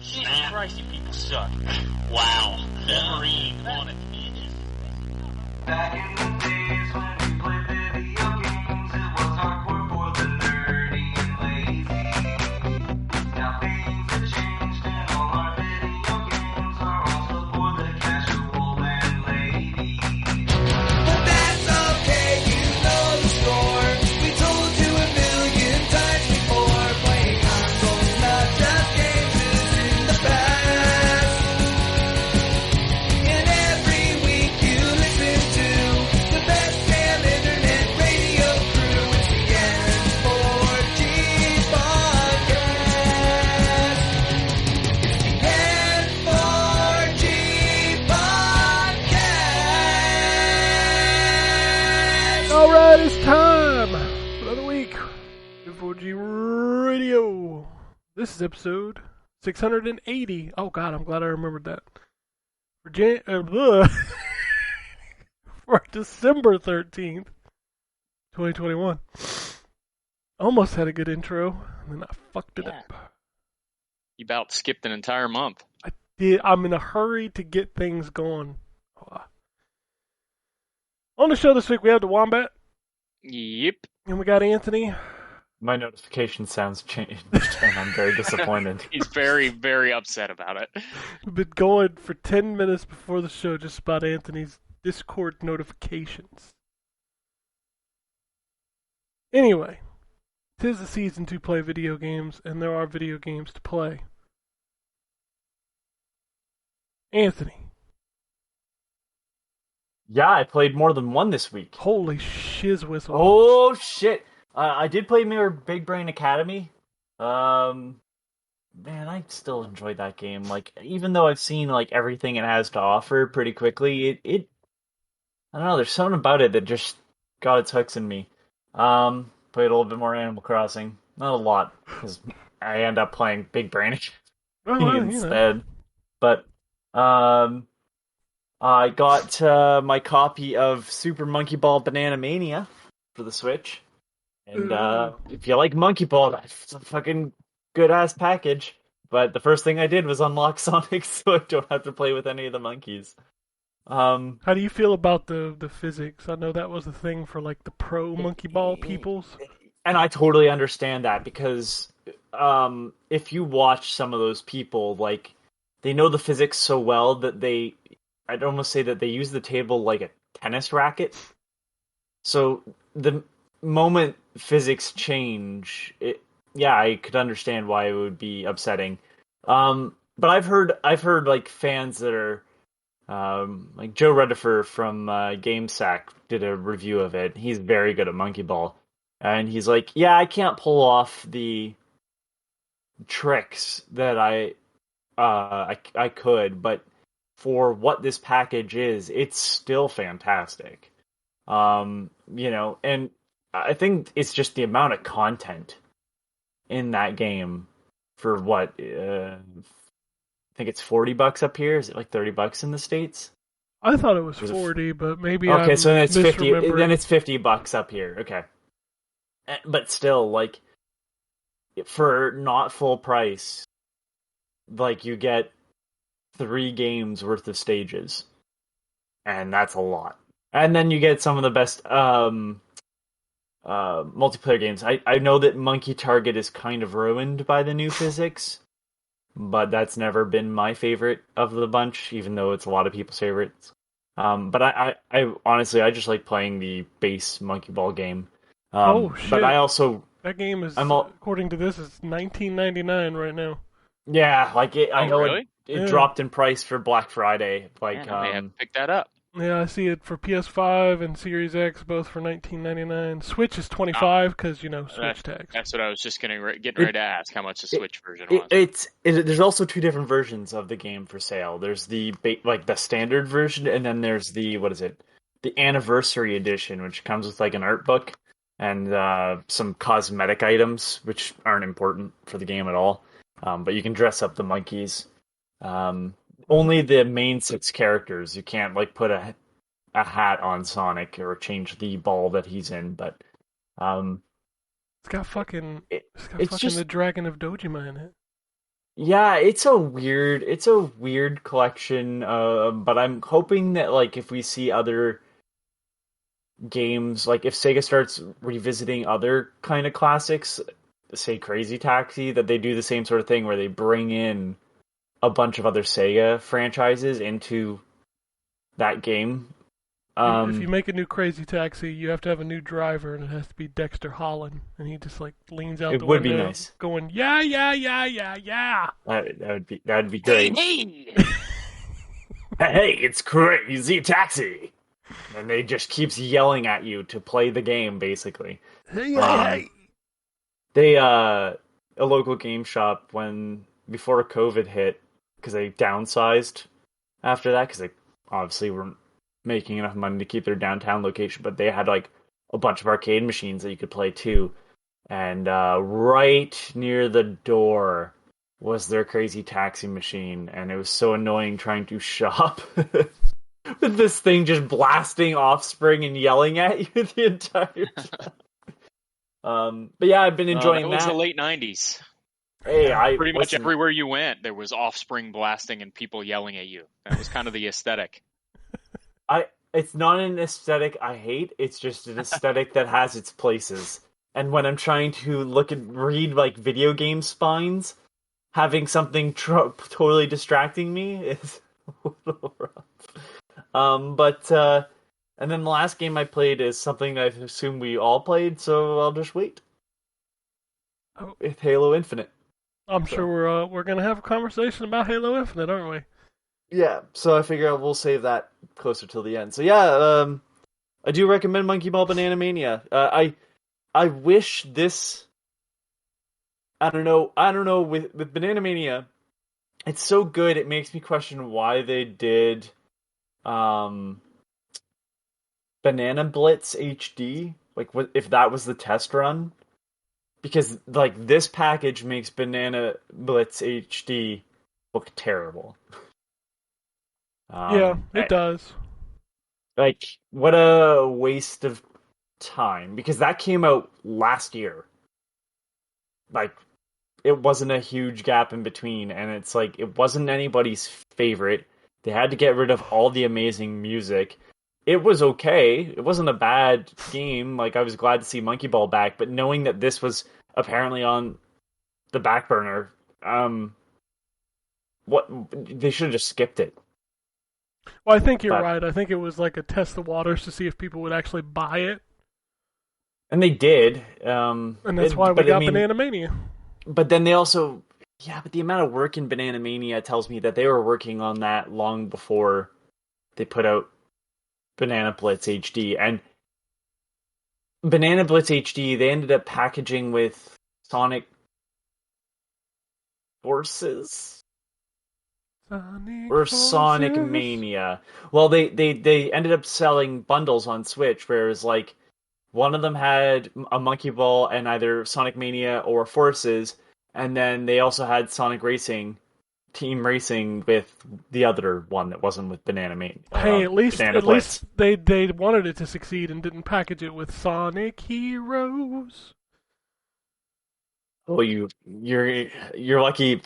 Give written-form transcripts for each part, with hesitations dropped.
Jesus Christ, you people suck. Wow. Wolverine wanted to be in it. Back in the days when we played video games, it was hardcore for the nerdy and lazy. Now things have changed and all our video games are also for the casual and lady. But that's okay, you know the score. We told you a million times before. Playing consoles, not just games, is in the past. And every week you listen to the best damn internet radio crew. It's the N4G podcast. It's the N4G podcast. Alright, it's time for another week. N4G Radio. This is episode 680. Oh god, I'm glad I remembered that. For December 13th, 2021. Almost had a good intro, and then I fucked it up. You about skipped an entire month. I'm in a hurry to get things going. On the show this week, we have the Wombat, Yep. and we got Anthony. My notification sounds changed, and I'm very disappointed. He's very, very upset about it. We've been going for 10 minutes before the show just about Anthony's Discord notifications. Anyway, 'tis the season to play video games, and there are video games to play. Anthony, Yeah, I played more than one this week. holy shiz whistle. Oh, shit. I did play Mirror Big Brain Academy. Man, I still enjoyed that game. Like, even though I've seen, like, everything it has to offer pretty quickly, it I don't know, there's something about it that just got its hooks in me. Played a little bit more Animal Crossing. Not a lot, because I end up playing Big Brain Oh, well, instead. But, I got my copy of Super Monkey Ball Banana Mania for the Switch. And if you like Monkey Ball, that's a fucking good-ass package. But the first thing I did was unlock Sonic so I don't have to play with any of the monkeys. How do you feel about the physics? I know that was a thing for like the pro monkey ball peoples. And I totally understand that, because if you watch some of those people, like, they know the physics so well that I'd almost say that they use the table like a tennis racket. So the moment physics change, I could understand why it would be upsetting. But I've heard like fans that are like Joe Redifer from GameSack did a review of it. He's very good at Monkey Ball, and he's like, yeah, I can't pull off the tricks that I could, but for what this package is, it's still fantastic. And I think it's just the amount of content in that game for what, I think it's $40 up here. Is it like $30 in the States? I thought it was 40, but maybe okay, so then it's 50. misremembering. Then it's $50 up here. Okay, but still, like, for not full price, like, you get 3 games worth of stages, and that's a lot. And then you get some of the best multiplayer games. I know that Monkey Target is kind of ruined by the new physics, but that's never been my favorite of the bunch, even though it's a lot of people's favorites. But I honestly, I just like playing the base Monkey Ball game. Oh, shit. But I also... That game is, according to this, is $19.99 right now. Yeah, like, I know really? it dropped in price for Black Friday. Like, Man, I may have to pick that up. Yeah, I see it for PS5 and Series X, both for $19.99. Switch is $25 because Switch tax. That's what I was just getting ready to ask. How much the Switch version was? There's also 2 different versions of the game for sale. There's the standard version, and then there's the the anniversary edition, which comes with like an art book and some cosmetic items, which aren't important for the game at all. But you can dress up the monkeys. Only the main 6 characters. You can't like put a hat on Sonic or change the ball that he's in. But it's got fucking the Dragon of Dojima in it. Yeah, it's a weird collection. But I'm hoping that like if we see other games, like if Sega starts revisiting other kind of classics, say Crazy Taxi, that they do the same sort of thing where they bring in a bunch of other Sega franchises into that game. If you Um, make a new Crazy Taxi, you have to have a new driver, and it has to be Dexter Holland, and he just like leans out it the would be window, nice. going, "Yeah, yeah, yeah, yeah, yeah." That'd be Hey, great. hey! Hey, it's Crazy Taxi, and they just keeps yelling at you to play the game, basically. Hey, hey, Um, hey. they a local game shop when before COVID hit because they downsized after that because they obviously weren't making enough money to keep their downtown location, but they had like a bunch of arcade machines that you could play too. And right near the door was their Crazy Taxi machine, and it was so annoying trying to shop with this thing just blasting Offspring and yelling at you the entire time. But yeah, I've been That enjoying was the that. late 90s. Hey, Yeah. I Pretty much listen. everywhere you went, there was Offspring blasting and people yelling at you. That was kind of the aesthetic. I It's not an aesthetic I hate. It's just an aesthetic that has its places. And when I'm trying to look and read like video game spines, having something totally distracting me is a little rough. But and then the last game I played is something I assume we all played, so I'll just wait. Oh, It's Halo Infinite. I'm So sure we're gonna have a conversation about Halo Infinite, aren't we? yeah, so I figure we'll save that closer till the end. So yeah, I do recommend Monkey Ball Banana Mania. I wish this. I don't know. With Banana Mania, it's so good. It makes me question why they did um Banana Blitz HD. Like, what if that was the test run? Because like this package makes Banana Blitz HD look terrible. Yeah, Um, it does. like what a waste of time because that came out last year. Like it wasn't a huge gap in between, and it's like it wasn't anybody's favorite. They had to get rid of all the amazing music. It was okay. It wasn't a bad game. Like I was glad to see Monkey Ball back, but knowing that this was apparently on the back burner, what they should have just skipped it. Well, I think you're But right. I think it was like a test the waters to see if people would actually buy it, and they did. and that's why we But I got mean, Banana Mania. but then they also, yeah. But the amount of work in Banana Mania tells me that they were working on that long before they put out Banana Blitz HD. And Banana Blitz HD, they ended up packaging with Sonic Forces Sonic or Sonic Forces. Mania. Well, they ended up selling bundles on Switch, whereas like one of them had a Monkey Ball and either Sonic Mania or Forces, and then they also had Sonic Racing, Team Racing with the other one that wasn't with Hey, Banana at least Blitz. they wanted it to succeed and didn't package it with Sonic Heroes. Oh, you're lucky.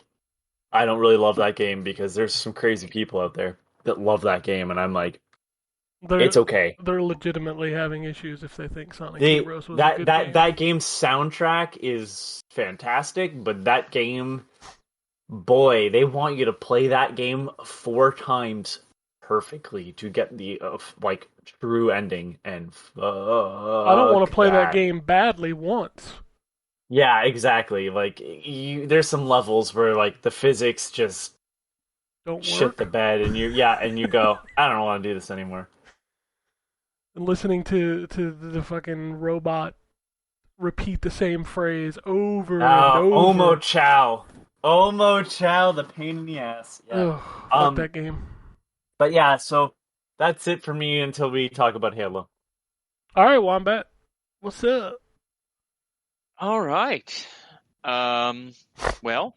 I don't really love that game because there's some crazy people out there that love that game, and I'm like, They're it's okay. they're legitimately having issues if they think Sonic They Heroes was a that good that game. that game's soundtrack is fantastic, but that game, boy, they want you to play that game 4 times perfectly to get the like true ending, and I don't want fuck to play that that. game badly once. Yeah, exactly. Like there's some levels where like the physics just Don't shit the work. bed, and you go, I don't want to do this anymore. And listening to the fucking robot repeat the same phrase over and Omo over. Chow. Omo Chow, the pain in the ass. Yeah. Ugh, fuck Um, that game. but yeah, so that's it for me until we talk about Halo. All right, Wombat, what's up? All right. Um, well,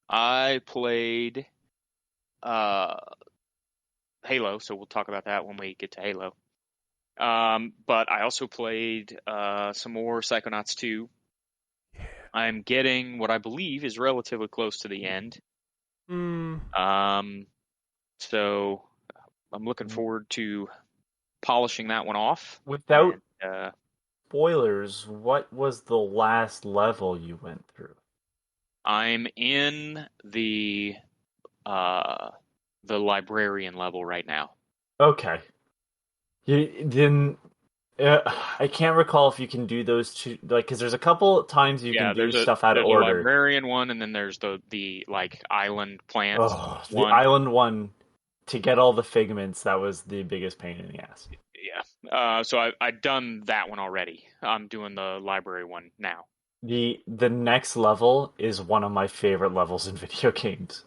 I played uh, Halo, so we'll talk about that when we get to Halo. But I also played some more Psychonauts 2. I'm getting what I believe is relatively close to the end. So I'm looking forward to polishing that one off. Without And, spoilers, what was the last level you went through? I'm in the librarian level right now. Okay. You then I can't recall if you can do those two, like, because there's a couple times you can do stuff out of there's a order. librarian one, and then there's the like island plant Oh, the one. island one, to get all the figments, that was the biggest pain in the ass. Yeah. So I've done that one already. I'm doing the library one now. The next level is one of my favorite levels in video games.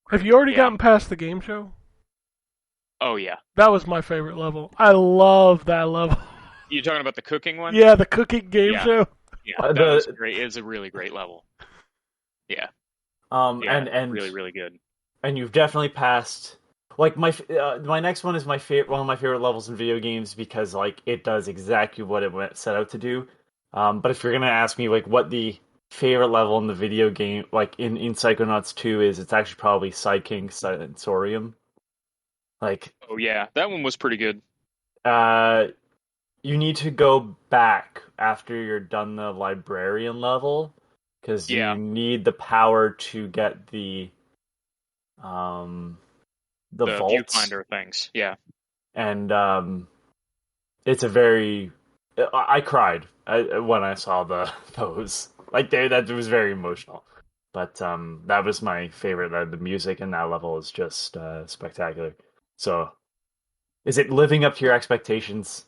Have you already Yeah. gotten past the game show? Oh yeah. That was my favorite level. I love that level. You talking about the cooking one? Yeah, the cooking game Yeah. show. Yeah, that was great. It's a really great level. Yeah. Yeah, and really, really good. And you've definitely passed. Like my next one is one of my favorite levels in video games because like it does exactly what it set out to do. But if you're gonna ask me like what the favorite level in the video game, like in Psychonauts 2 is, it's actually probably Sensorium. Like, Oh yeah, that one was pretty good. you need to go back after you're done the librarian level because Yeah. you need the power to get the vaults. Viewfinder things. Yeah. And it's a very. I cried when I saw those. Like that was very emotional. But that was my favorite. The music in that level is just spectacular. So, is it living up to your expectations?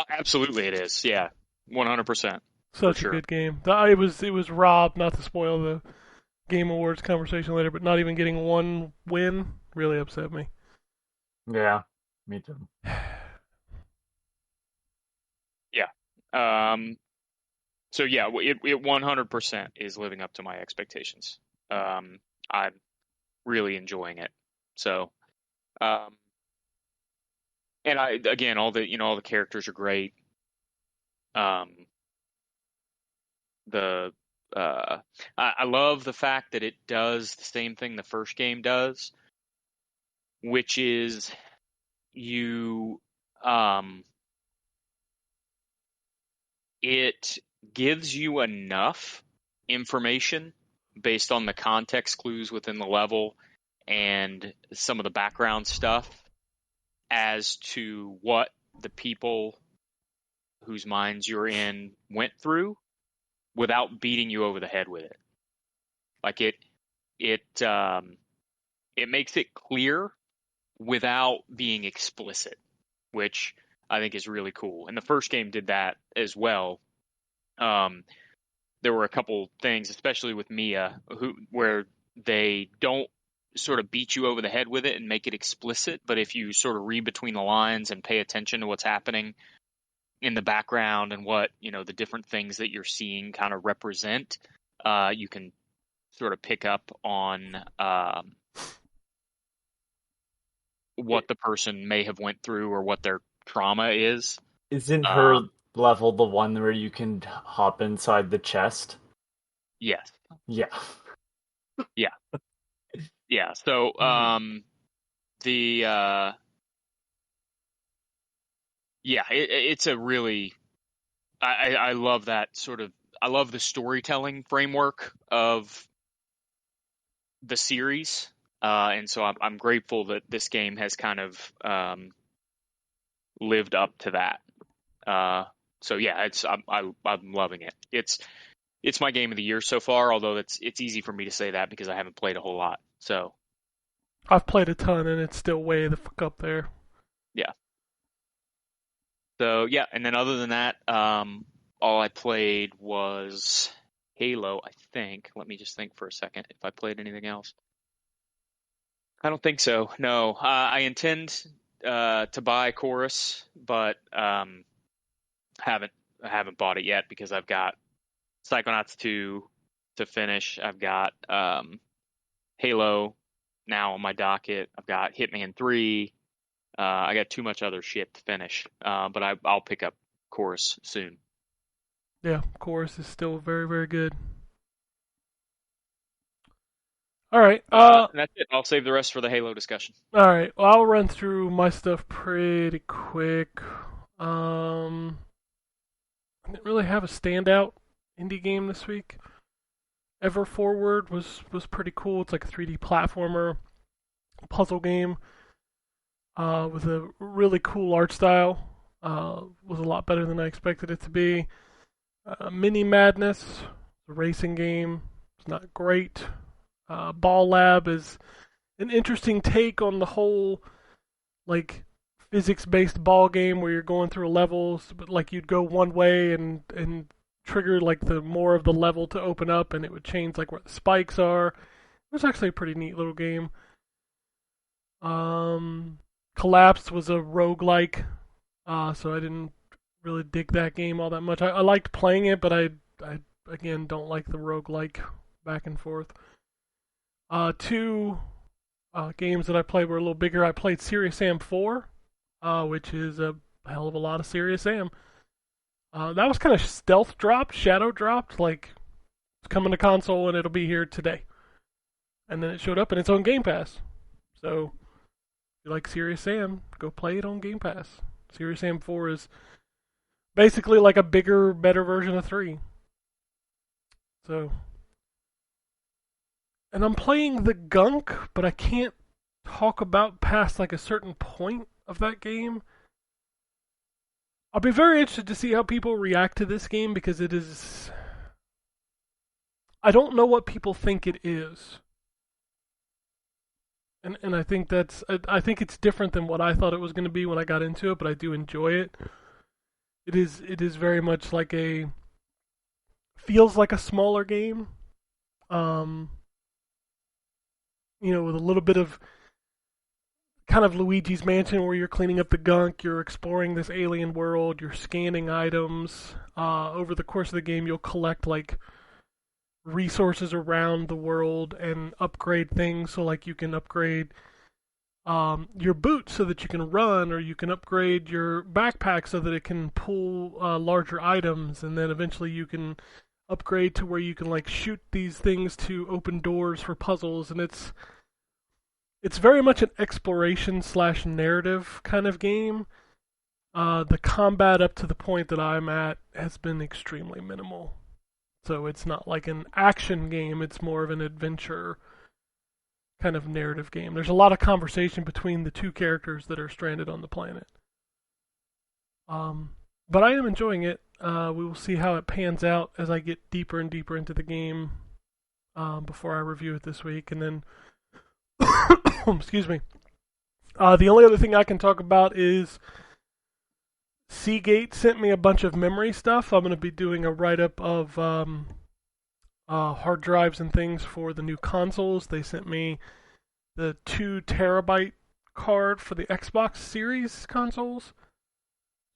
Absolutely, it is. Yeah, 100%. Such sure. a good game. It was robbed, not to spoil the Game Awards conversation later, but not even getting one win really upset me. Yeah, me too. Yeah. So yeah, it 100% is living up to my expectations. I'm really enjoying it. So, and again, all the characters are great. I love the fact that it does the same thing the first game does, which is it gives you enough information based on the context clues within the level and some of the background stuff as to what the people whose minds you're in went through without beating you over the head with it. Like it makes it clear without being explicit, which I think is really cool. And the first game did that as well. There were a couple things, especially with Mia, where they don't sort of beat you over the head with it and make it explicit, but if you sort of read between the lines and pay attention to what's happening in the background and what, the different things that you're seeing kind of represent, you can sort of pick up on what the person may have went through or what their trauma is. Isn't her level the one where you can hop inside the chest? Yes. Yeah. Yeah. Yeah. So it's a really I love that sort of I love the storytelling framework of the series. And so I'm grateful that this game has kind of lived up to that. So yeah, I'm loving it. It's my game of the year so far, although it's easy for me to say that because I haven't played a whole lot. So I've played a ton, and it's still way the fuck up there. yeah. So yeah, and then other than that, all I played was Halo, I think. Let me just think for a second if I played anything else. I don't think so. No, I intend to buy Chorus, but haven't bought it yet because I've got Psychonauts 2 to finish. I've got Halo now on my docket. I've got Hitman 3. I got too much other shit to finish, but I'll pick up Chorus soon. Yeah, chorus is still very, very good. All right. And that's it. I'll save the rest for the Halo discussion. All right. Well, I'll run through my stuff pretty quick. I didn't really have a standout indie game this week. Ever Forward was pretty cool. It's like a 3D platformer puzzle game with a really cool art style. Was a lot better than I expected it to be. Mini Madness, a racing game. It's not great. Ball Lab is an interesting take on the whole like physics-based ball game where you're going through levels, but like you'd go one way and trigger like the more of the level to open up, and it would change like where the spikes are. It was actually a pretty neat little game. Collapsed was a roguelike, so I didn't really dig that game all that much. I liked playing it, but I again don't like the roguelike back and forth. Two games that I played were a little bigger. I played Serious Sam 4, which is a hell of a lot of Serious Sam. That was kind of stealth dropped, shadow dropped, like it's coming to console and it'll be here today. And then it showed up in its own Game Pass. So if you like Serious Sam, go play it on Game Pass. Serious Sam 4 is basically like a bigger, better version of 3. So, and I'm playing the Gunk, but I can't talk about past like a certain point of that game. I'll be very interested to see how people react to this game because it is... I don't know what people think it is. And I think I think it's different than what I thought it was going to be when I got into it, but I do enjoy it. It is very much like feels like a smaller game. With a little bit of kind of Luigi's Mansion where you're cleaning up the gunk, you're exploring this alien world, you're scanning items. Over the course of the game, you'll collect like resources around the world and upgrade things. So like you can upgrade your boots so that you can run, or you can upgrade your backpack so that it can pull larger items, and then eventually you can upgrade to where you can like shoot these things to open doors for puzzles, and it's very much an exploration / narrative kind of game. The combat up to the point that I'm at has been extremely minimal. So it's not like an action game, it's more of an adventure kind of narrative game. There's a lot of conversation between the two characters that are stranded on the planet. But I am enjoying it. We will see how it pans out as I get deeper and deeper into the game before I review it this week. And then, excuse me. The only other thing I can talk about is Seagate sent me a bunch of memory stuff. I'm going to be doing a write-up of hard drives and things for the new consoles. They sent me the 2 terabyte card for the Xbox Series consoles.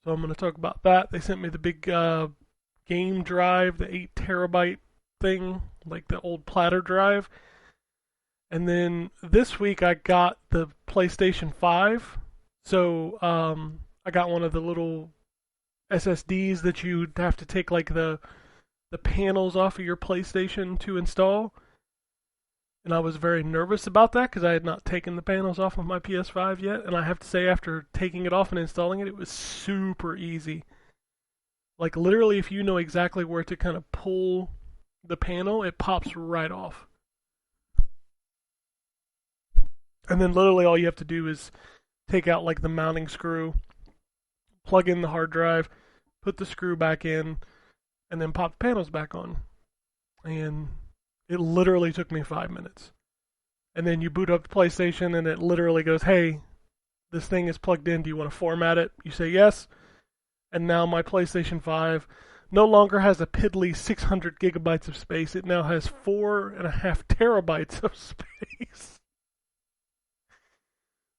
So I'm going to talk about that. They sent me the big game drive, the 8 terabyte thing, like the old platter drive. And then this week I got the PlayStation 5. So I got one of the little SSDs that you'd have to take like the panels off of your PlayStation to install. And I was very nervous about that because I had not taken the panels off of my PS5 yet. And I have to say, after taking it off and installing it, it was super easy. Like literally, if you know exactly where to kind of pull the panel, it pops right off. And then literally all you have to do is take out like the mounting screw, plug in the hard drive, put the screw back in, and then pop the panels back on. And it literally took me 5 minutes. And then you boot up the PlayStation and it literally goes, hey, this thing is plugged in. Do you want to format it? You say yes. And now my PlayStation 5 no longer has a piddly 600 gigabytes of space. It now has 4.5 terabytes of space.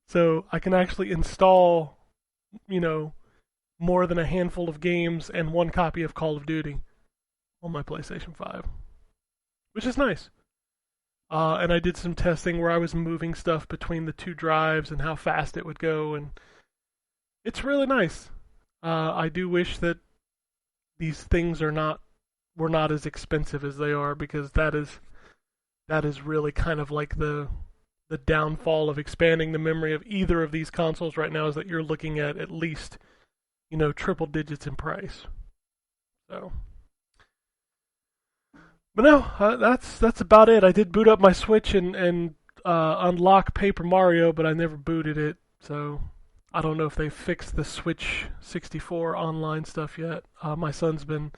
So I can actually install, more than a handful of games and 1 copy of Call of Duty on my PlayStation 5, which is nice. And I did some testing where I was moving stuff between the 2 drives and how fast it would go, and it's really nice. I do wish that these things were not as expensive as they are, because that is really kind of like the downfall of expanding the memory of either of these consoles right now, is that you're looking at least, triple digits in price. So, but no, that's about it. I did boot up my Switch and unlock Paper Mario, but I never booted it, so I don't know if they fixed the Switch 64 online stuff yet. My son's been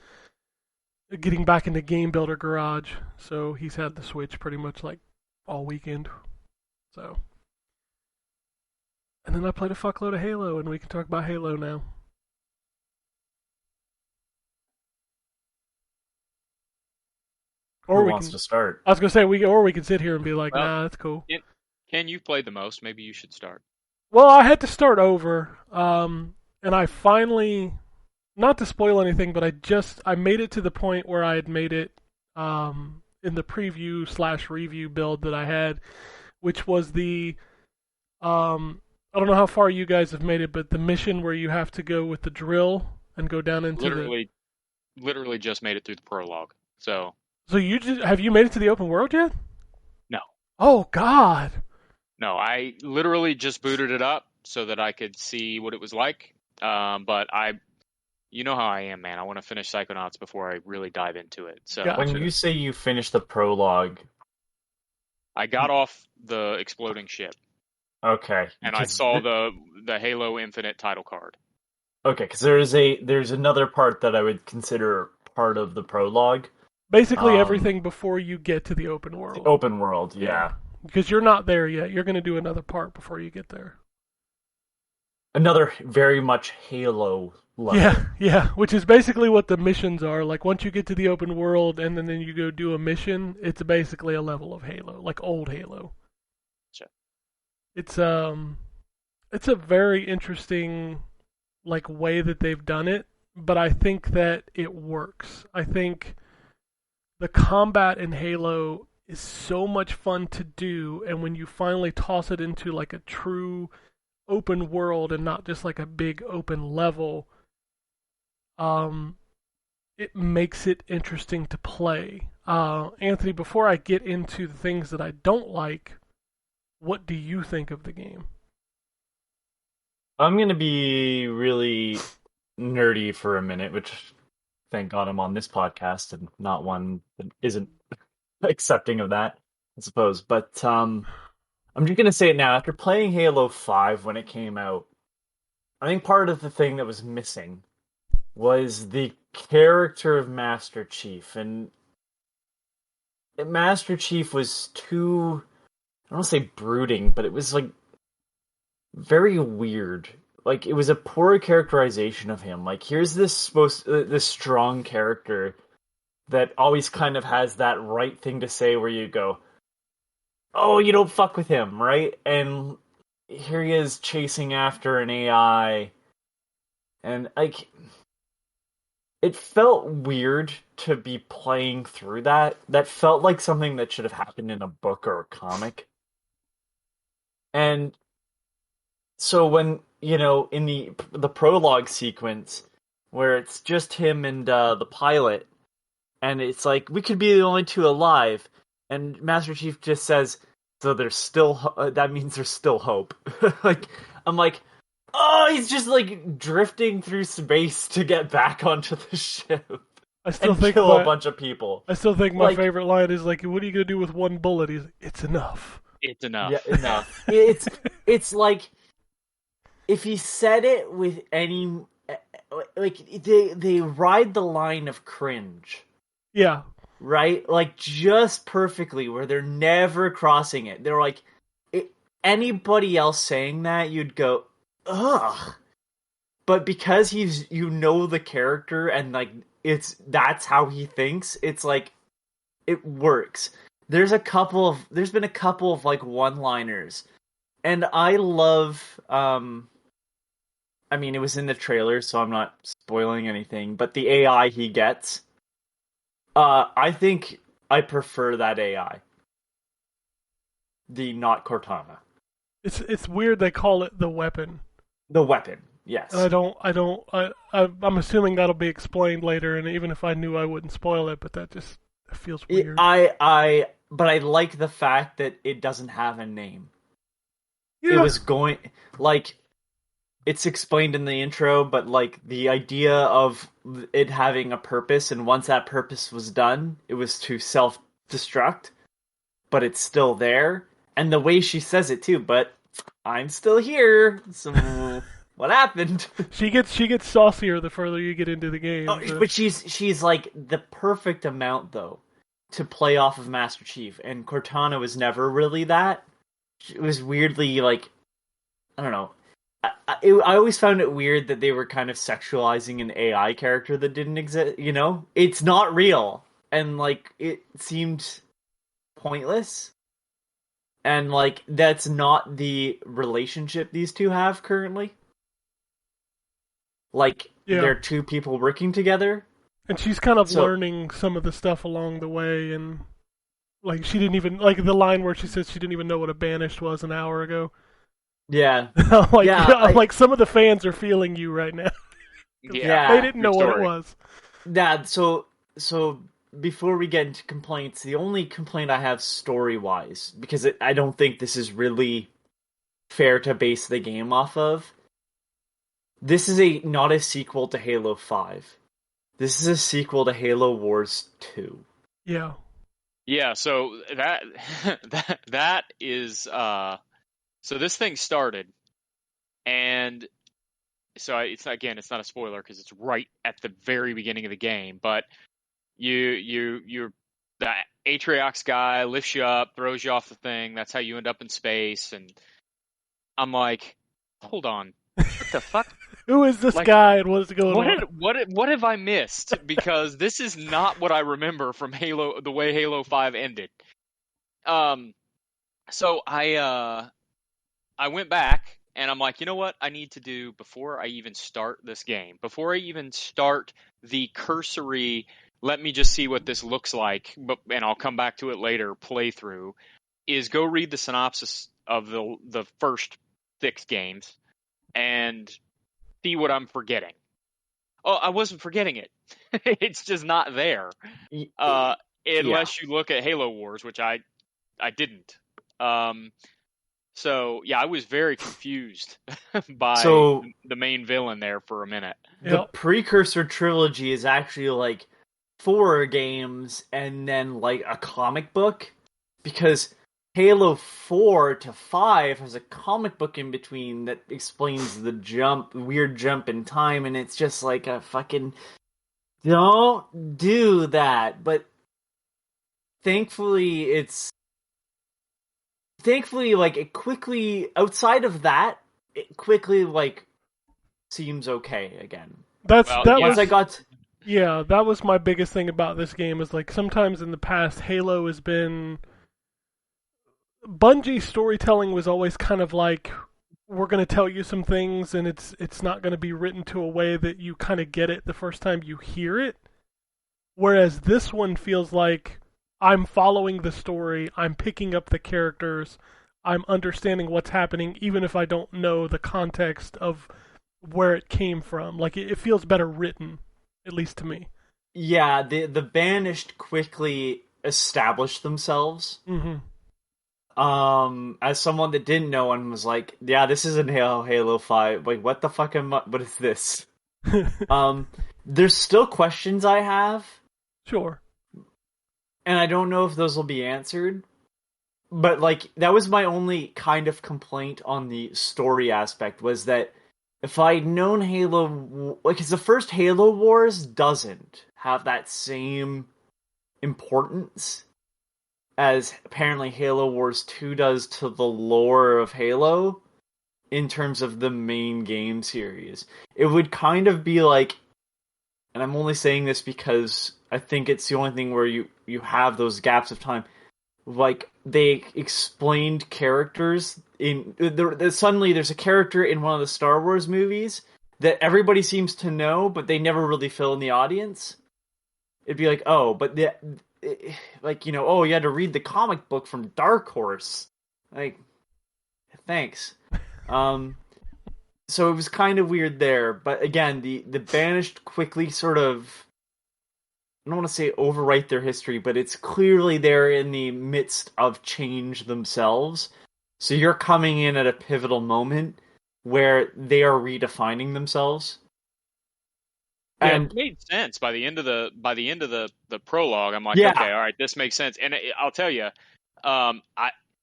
getting back into Game Builder Garage, so he's had the Switch pretty much like all weekend. So, and then I played a fuckload of Halo, and we can talk about Halo now. Or Who we wants can. to start? I was gonna say we can sit here and be like, Well, nah, that's cool. Ken, you've played the most. Maybe you should start. Well, I had to start over, and I finally, not to spoil anything, but I made it to the point where I had made it in the preview/review build that I had, which was the I don't know how far you guys have made it, but the mission where you have to go with the drill and go down into Literally just made it through the prologue. So have you made it to the open world yet? No. Oh God. No, I literally just booted it up so that I could see what it was like. But you know how I am, man. I want to finish Psychonauts before I really dive into it. So Gotcha. When you say you finished the prologue, I got off the exploding ship okay, and I saw the Halo Infinite title card. okay, because there's another part that I would consider part of the prologue. Basically everything before you get to the open world. The open world, yeah. Because you're not there yet. You're going to do another part before you get there. Another very much Halo level. Yeah, which is basically what the missions are. Like, once you get to the open world and then you go do a mission, it's basically a level of Halo, like old Halo. Sure. It's a very interesting like way that they've done it, but I think that it works. I think the combat in Halo is so much fun to do, and when you finally toss it into like a true open world and not just like a big open level, it makes it interesting to play. Anthony, before I get into the things that I don't like, what do you think of the game? I'm gonna be really nerdy for a minute, which thank God I'm on this podcast and not one that isn't accepting of that, I suppose. But I'm just gonna say it now. After playing Halo 5 when it came out, I think part of the thing that was missing was the character of Master Chief, and Master Chief was too, I don't want to say brooding, but it was like very weird. Like, it was a poor characterization of him. Like, here's this this strong character that always kind of has that right thing to say where you go, oh, you don't fuck with him, right? And here he is chasing after an AI, and like, it felt weird to be playing through that. That felt like something that should have happened in a book or a comic. And so when, in the prologue sequence where it's just him and the pilot, and it's like, we could be the only two alive, and Master Chief just says, so there's still that means there's still hope. Like, I'm like, oh, he's just like drifting through space to get back onto the ship. I still think kill a bunch of people. I still think my favorite line is like, what are you gonna do with one bullet? He's like, it's enough. It's enough. Yeah, enough. It's like, if he said it with any, like, they ride the line of cringe. Yeah. Right? Like, just perfectly, where they're never crossing it. They're like, anybody else saying that, you'd go, ugh. But because he's, the character, and like, that's how he thinks, it's like, it works. There's been a couple of like one-liners, and I love, I mean, it was in the trailer, so I'm not spoiling anything, but the AI he gets, I think I prefer that AI. The not Cortana. It's weird they call it the weapon. The weapon. Yes. And I'm assuming that'll be explained later, and even if I knew, I wouldn't spoil it, but that just feels weird. But I like the fact that it doesn't have a name. Yeah. It was going, like, it's explained in the intro, but, like, the idea of it having a purpose, and once that purpose was done, it was to self-destruct, but it's still there. And the way she says it, too, but I'm still here, so what happened? She gets saucier the further you get into the game. Oh, so- but she's, like, the perfect amount, though, to play off of Master Chief, and Cortana was never really that. It was weirdly, like, I don't know. I always found it weird that they were kind of sexualizing an AI character that didn't exist, you know? It's not real. And, like, it seemed pointless. And, like, that's not the relationship these two have currently. Like, Yeah. they're two people working together. And she's kind of So- learning some of the stuff along the way, and like she didn't even like the line where she says she didn't even know what a banished was an hour ago. Yeah. like Yeah, like some of the fans are feeling you right now. Yeah. They didn't know good what it story. was. So before we get into complaints, the only complaint I have story-wise, because I don't think this is really fair to base the game off of, this is not a sequel to Halo 5. This is a sequel to Halo Wars 2. Yeah. Yeah, so that is so this thing started, and so it's not a spoiler because it's right at the very beginning of the game, but you're the Atriox guy lifts you up, throws you off the thing. That's how you end up in space, and I'm like, hold on, what the fuck? Who is this Like, guy and what's going on? What have I missed? Because this is not what I remember from Halo, the way Halo 5 ended. So I went back and I'm like, you know what I need to do before I even start this game, before I even start the cursory, let me just see what this looks like, and I'll come back to it later, playthrough, is go read the synopsis of the first 6 games and see what I'm forgetting. Oh, I wasn't forgetting it. It's just not there. Unless you look at Halo Wars, which I didn't. So yeah, I was very confused by So- the main villain there for a minute. The Yep. precursor trilogy is actually like 4 games and then like a comic book, because Halo 4 to 5 has a comic book in between that explains the weird jump in time, and it's just like a fucking don't do that. But thankfully like it quickly, outside of that, it quickly like seems okay again. That Once was I got yeah, that was my biggest thing about this game is like sometimes in the past Halo has been Bungie's storytelling was always kind of like we're going to tell you some things and it's not going to be written to a way that you kind of get it the first time you hear it. Whereas this one feels like I'm following the story, I'm picking up the characters, I'm understanding what's happening even if I don't know the context of where it came from. Like it feels better written, at least to me. Yeah, the Banished quickly established themselves. Mm-hmm. As someone that didn't know and was like, yeah, this isn't Halo 5. Like, what the fuck what is this? There's still questions I have, Sure. and I don't know if those will be answered. But, like, that was my only kind of complaint on the story aspect, was that if I'd known Halo... Like, 'cause the first Halo Wars doesn't have that same importance as apparently Halo Wars 2 does to the lore of Halo in terms of the main game series. It would kind of be like, and I'm only saying this because I think it's the only thing where you have those gaps of time, like they explained characters in suddenly there's a character in one of the Star Wars movies that everybody seems to know, but they never really fill in the audience. It'd be like, oh, but like, you know, oh, you had to read the comic book from Dark Horse. Like, thanks. so it was kind of weird there. But again, the Banished quickly sort of, I don't want to say overwrite their history, but it's clearly they're in the midst of change themselves. So you're coming in at a pivotal moment where they are redefining themselves. Yeah, And it made sense by the end of the prologue. I'm like, Yeah. okay, all right, this makes sense. And I'll tell you,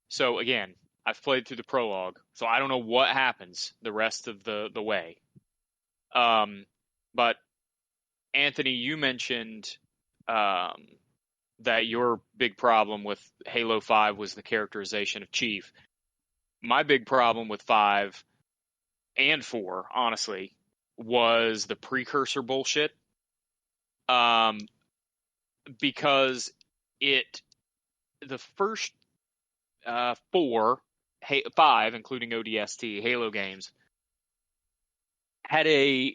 so again, I've played through the prologue, so I don't know what happens the rest of the way. But Anthony, you mentioned that your big problem with Halo 5 was the characterization of Chief. My big problem with 5 and 4, honestly, was the precursor bullshit. Because the first 5, including ODST, Halo games, had a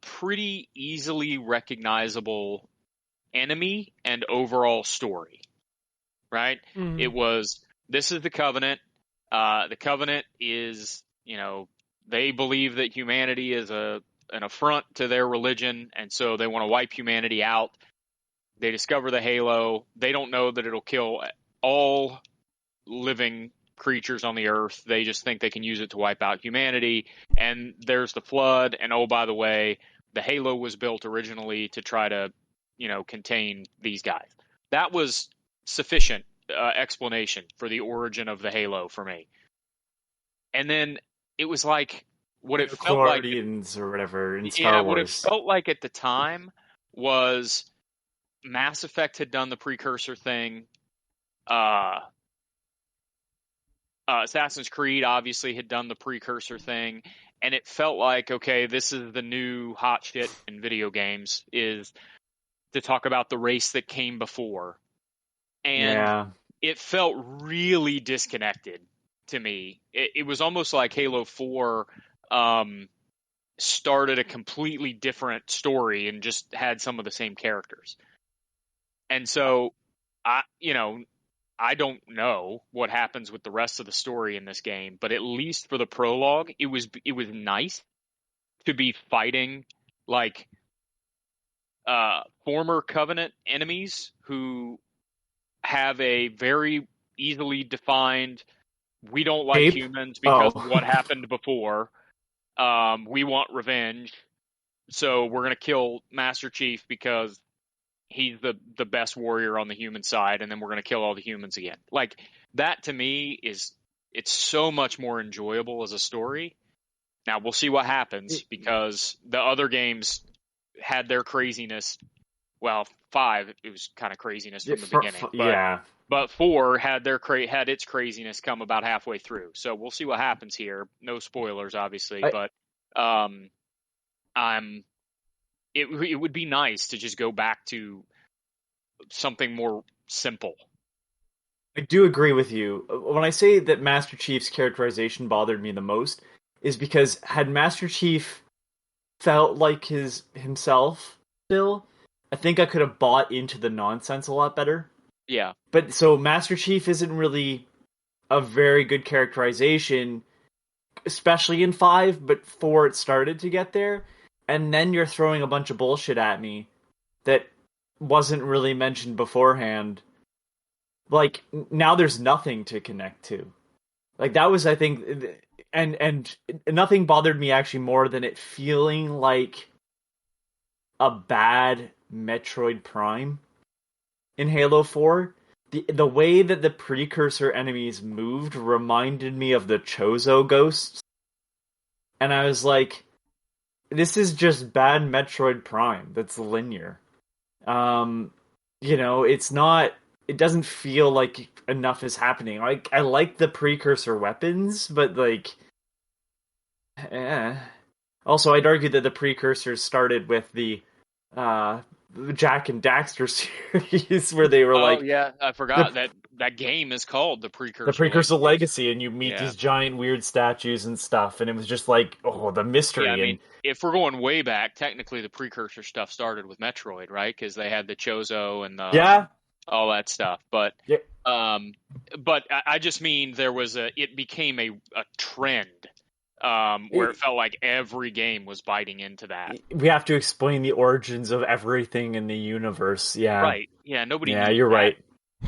pretty easily recognizable enemy and overall story, right? Mhm. It was, this is the Covenant. The Covenant is, they believe that humanity is an affront to their religion, and so they want to wipe humanity out. They discover the Halo. They don't know that it'll kill all living creatures on the Earth. They just think they can use it to wipe out humanity. And there's the Flood. And oh, by the way, the Halo was built originally to try to, contain these guys. That was sufficient explanation for the origin of the Halo for me. And then it was like what it felt like. Guardians or whatever in Star Yeah, Wars. what it felt like at the time was Mass Effect had done the precursor thing. Assassin's Creed obviously had done the precursor thing, and it felt like, okay, this is the new hot shit in video games, is to talk about the race that came before. And Yeah. it felt really disconnected to me. It was almost like Halo 4 started a completely different story and just had some of the same characters. And so, I don't know what happens with the rest of the story in this game, but at least for the prologue, it was nice to be fighting like former Covenant enemies who have a very easily defined, we don't like Shape? humans because Oh. of what happened before. We want revenge, so we're going to kill Master Chief because he's the best warrior on the human side, and then we're going to kill all the humans again. Like, that to me it's so much more enjoyable as a story. Now we'll see what happens, because the other games had their craziness. Well, 5, it was kind of craziness from the beginning, but 4 had had its craziness come about halfway through. So we'll see what happens here. No spoilers, obviously, but it would be nice to just go back to something more simple. I do agree with you. When I say that Master Chief's characterization bothered me the most, is because had Master Chief felt like himself still, I think I could have bought into the nonsense a lot better. Yeah. But so Master Chief isn't really a very good characterization, especially in 5, but 4 it started to get there. And then you're throwing a bunch of bullshit at me that wasn't really mentioned beforehand. Like, now there's nothing to connect to. Like, that was, I think, and nothing bothered me actually more than it feeling like a bad Metroid Prime in Halo 4. The way that the precursor enemies moved reminded me of the Chozo ghosts. And I was like, this is just bad Metroid Prime that's linear. It's not, it doesn't feel like enough is happening. Like, I like the precursor weapons, but like, Also, I'd argue that the precursors started with the Jack and Daxter series, where they were yeah, I forgot that game is called the Precursor Legacy, and you meet these giant weird statues and stuff, and it was just like, oh, the mystery. Yeah, I mean, if we're going way back, technically the precursor stuff started with Metroid, right? Because they had the Chozo and all that stuff. But but I just mean it became a trend where it felt like every game was biting into that. We have to explain the origins of everything in the universe. Yeah. Right. Yeah, nobody Yeah, needs you're that. right.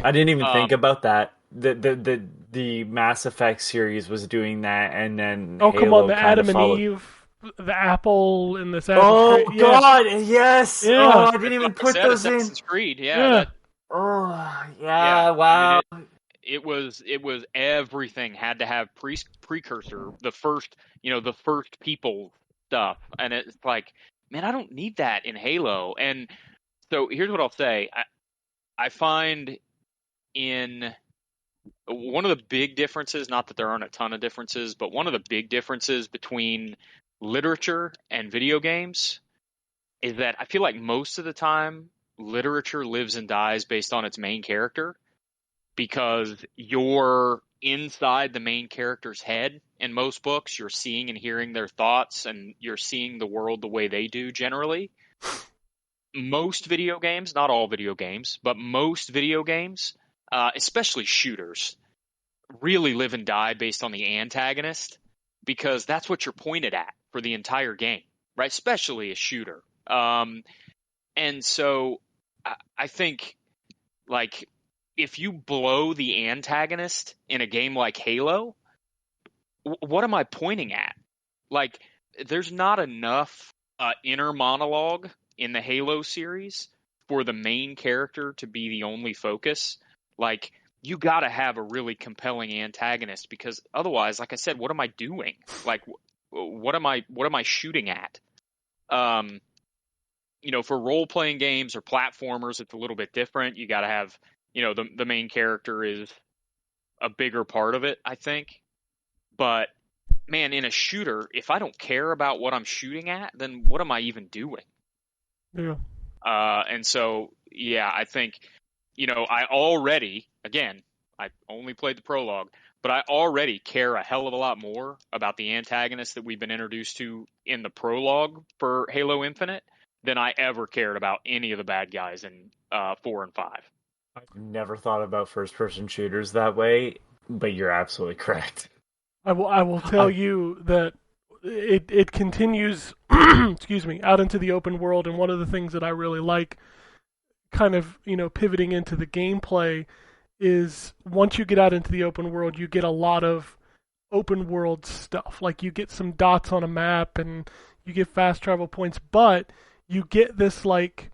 I didn't even think Um, about that. The Mass Effect series was doing that, and then Oh, come on, Halo the kind of Adam and followed. Eve, the apple, and the Assassin's Oh Creed. Yeah, God! Yes. Yeah. Oh, I didn't like even I put said, those in. Assassin's Creed. Yeah, yeah. Oh yeah. yeah! Wow. It was everything had to have precursor, the first people stuff, and it's like, man, I don't need that in Halo. And so here's what I'll say: I find in one of the big differences, not that there aren't a ton of differences, but one of the big differences between literature and video games is that I feel like most of the time literature lives and dies based on its main character, because you're inside the main character's head in most books. You're seeing and hearing their thoughts, and you're seeing the world the way they do generally. Most video games, not all video games, but most video games, especially shooters, really live and die based on the antagonist, because that's what you're pointed at for the entire game, right? Especially a shooter. And so I think, like, if you blow the antagonist in a game like Halo, what am I pointing at? Like, there's not enough inner monologue in the Halo series for the main character to be the only focus. Like, you got to have a really compelling antagonist, because otherwise, like I said, what am I doing? Like, what am I shooting at? For role-playing games or platformers, it's a little bit different. You got to have, the main character is a bigger part of it, I think. But man, in a shooter, if I don't care about what I'm shooting at, then what am I even doing? Yeah. And so, yeah, I think, I already, again, I only played the prologue, but I already care a hell of a lot more about the antagonist that we've been introduced to in the prologue for Halo Infinite than I ever cared about any of the bad guys in 4 and 5. I've never thought about first-person shooters that way, but you're absolutely correct. I will tell you that it continues excuse me, out into the open world, and one of the things that I really like, kind of, pivoting into the gameplay, is once you get out into the open world, you get a lot of open world stuff. Like, you get some dots on a map and you get fast travel points, but you get this like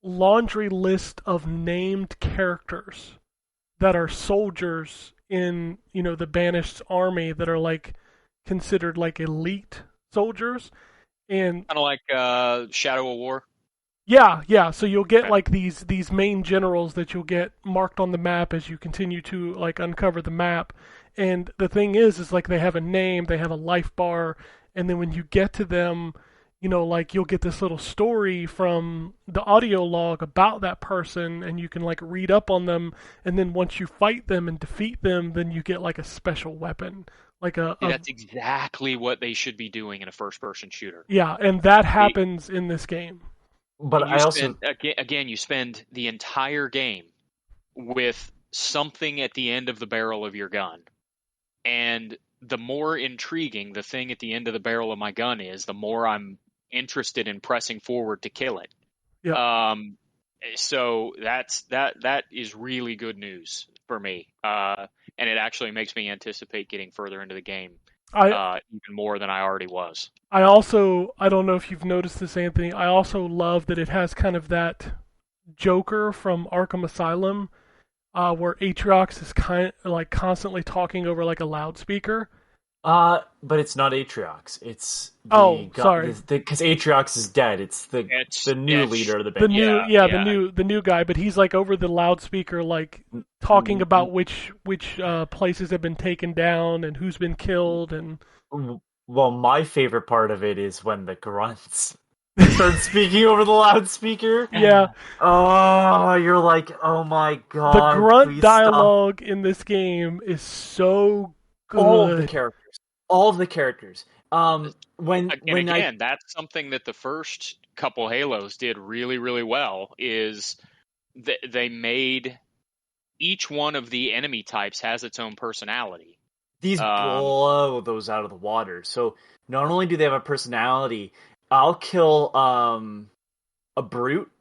laundry list of named characters that are soldiers in, the banished army, that are like considered like elite soldiers. And Kind of like Shadow of War. yeah, so you'll get Okay. like these main generals that you'll get marked on the map as you continue to like uncover the map. And the thing is like they have a name, they have a life bar, and then when you get to them, like you'll get this little story from the audio log about that person, and you can like read up on them, and then once you fight them and defeat them, then you get like a special weapon. Like Yeah, that's exactly what they should be doing in a first-person shooter. yeah, and that happens in this game. But And you I also again, you spend the entire game with something at the end of the barrel of your gun. And the more intriguing the thing at the end of the barrel of my gun is, the more I'm interested in pressing forward to kill it. Yeah. So that is really good news for me. And it actually makes me anticipate getting further into the game even more than I already was. I don't know if you've noticed this, Anthony, I also love that it has kind of that Joker from Arkham Asylum, where Atriox is constantly talking over like a loudspeaker. but it's not Atriox. It's sorry. because Atriox is dead. It's the new leader of the band. The new guy, but he's like over the loudspeaker, like talking about which places have been taken down and who's been killed. And well, my favorite part of it is when the grunts start speaking over the loudspeaker. Yeah. Oh, you're like, oh my god. The grunt dialogue in this game is so good. All of the characters. That's something that the first couple Halos did really, really well, is they made each one of the enemy types has its own personality. These blow those out of the water. So not only do they have a personality, I'll kill a brute,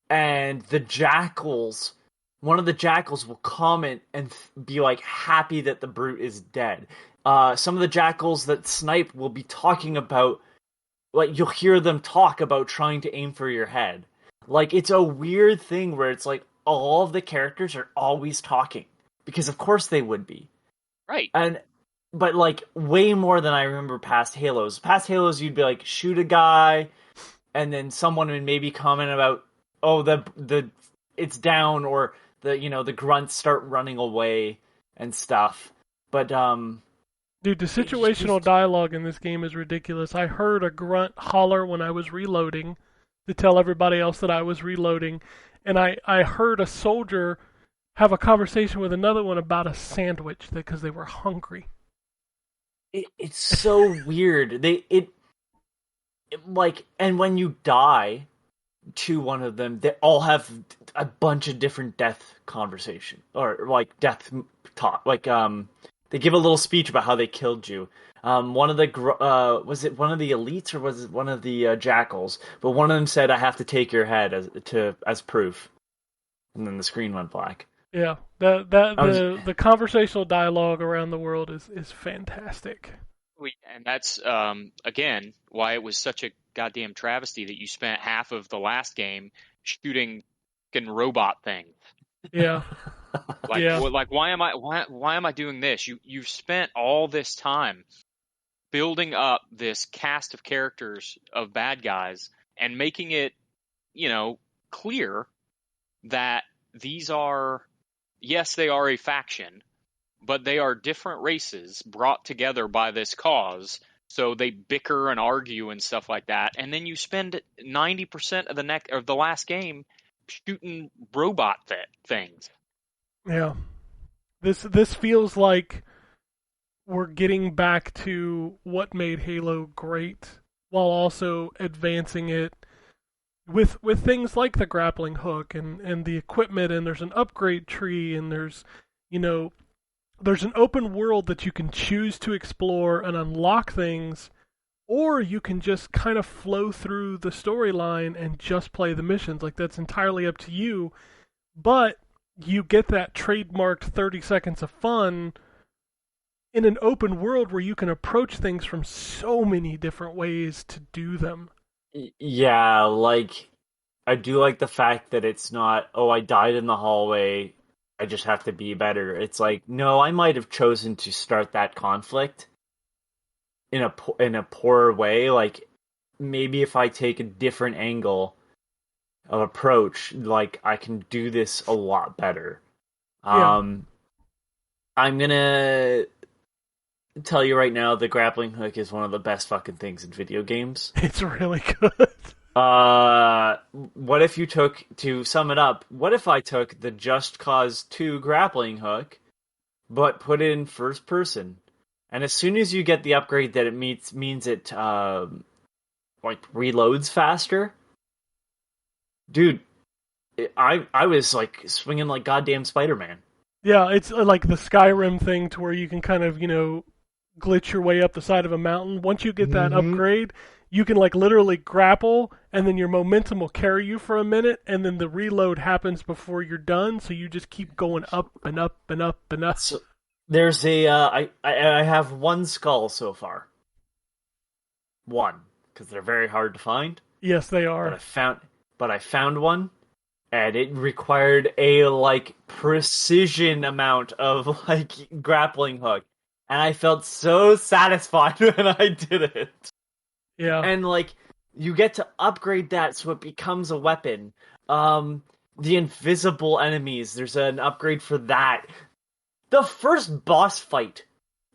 and the jackals. One of the jackals will comment and be like happy that the brute is dead. Some of the jackals that snipe will be talking about, like, you'll hear them talk about trying to aim for your head. Like, it's a weird thing where it's like all of the characters are always talking, because of course they would be. Right. But like way more than I remember past Halos. Past Halos, you'd be like, shoot a guy, and then someone would maybe comment about, oh, the it's down, or the grunts start running away and stuff. But dude, the situational dialogue in this game is ridiculous. I heard a grunt holler when I was reloading to tell everybody else that I was reloading, and I heard a soldier have a conversation with another one about a sandwich because they were hungry. It's so weird. And when you die to one of them, they all have a bunch of different death conversation, or like death talk. Like they give a little speech about how they killed you. One of the was it one of the elites, or was it one of the jackals? But one of them said, "I have to take your head as proof," and then the screen went black. Yeah, the conversational dialogue around the world is fantastic. And that's again why it was such a goddamn travesty that you spent half of the last game shooting fucking robot things. Yeah. Like why am I doing this? You've spent all this time building up this cast of characters of bad guys and making it, clear that these are, yes, they are a faction, but they are different races brought together by this cause. So they bicker and argue and stuff like that, and then you spend 90% of the last game shooting robot things. Yeah, this feels like we're getting back to what made Halo great, while also advancing it with things like the grappling hook and the equipment, and there's an upgrade tree, and there's there's an open world that you can choose to explore and unlock things, or you can just kind of flow through the storyline and just play the missions. Like, that's entirely up to you, but you get that trademarked 30 seconds of fun in an open world where you can approach things from so many different ways to do them. Yeah, like, I do like the fact that it's not, oh, I died in the hallway, I just have to be better. It's like, no, I might have chosen to start that conflict in a poorer way. Like, maybe if I take a different angle of approach, like, I can do this a lot better. Yeah. I'm gonna tell you right now, the grappling hook is one of the best fucking things in video games. It's really good. What if you took, to sum it up, what if I took the Just Cause 2 grappling hook, but put it in first person? And as soon as you get the upgrade that it means it, reloads faster, dude, I was, like, swinging like goddamn Spider-Man. Yeah, it's like the Skyrim thing to where you can kind of, glitch your way up the side of a mountain. Once you get that upgrade, you can, like, literally grapple, and then your momentum will carry you for a minute, and then the reload happens before you're done, so you just keep going up and up and up and up. So there's I have one skull so far. One, because they're very hard to find. Yes, they are. But I found one, and it required a, like, precision amount of, like, grappling hook. And I felt so satisfied when I did it. Yeah. And, like, you get to upgrade that so it becomes a weapon. The invisible enemies, there's an upgrade for that. The first boss fight,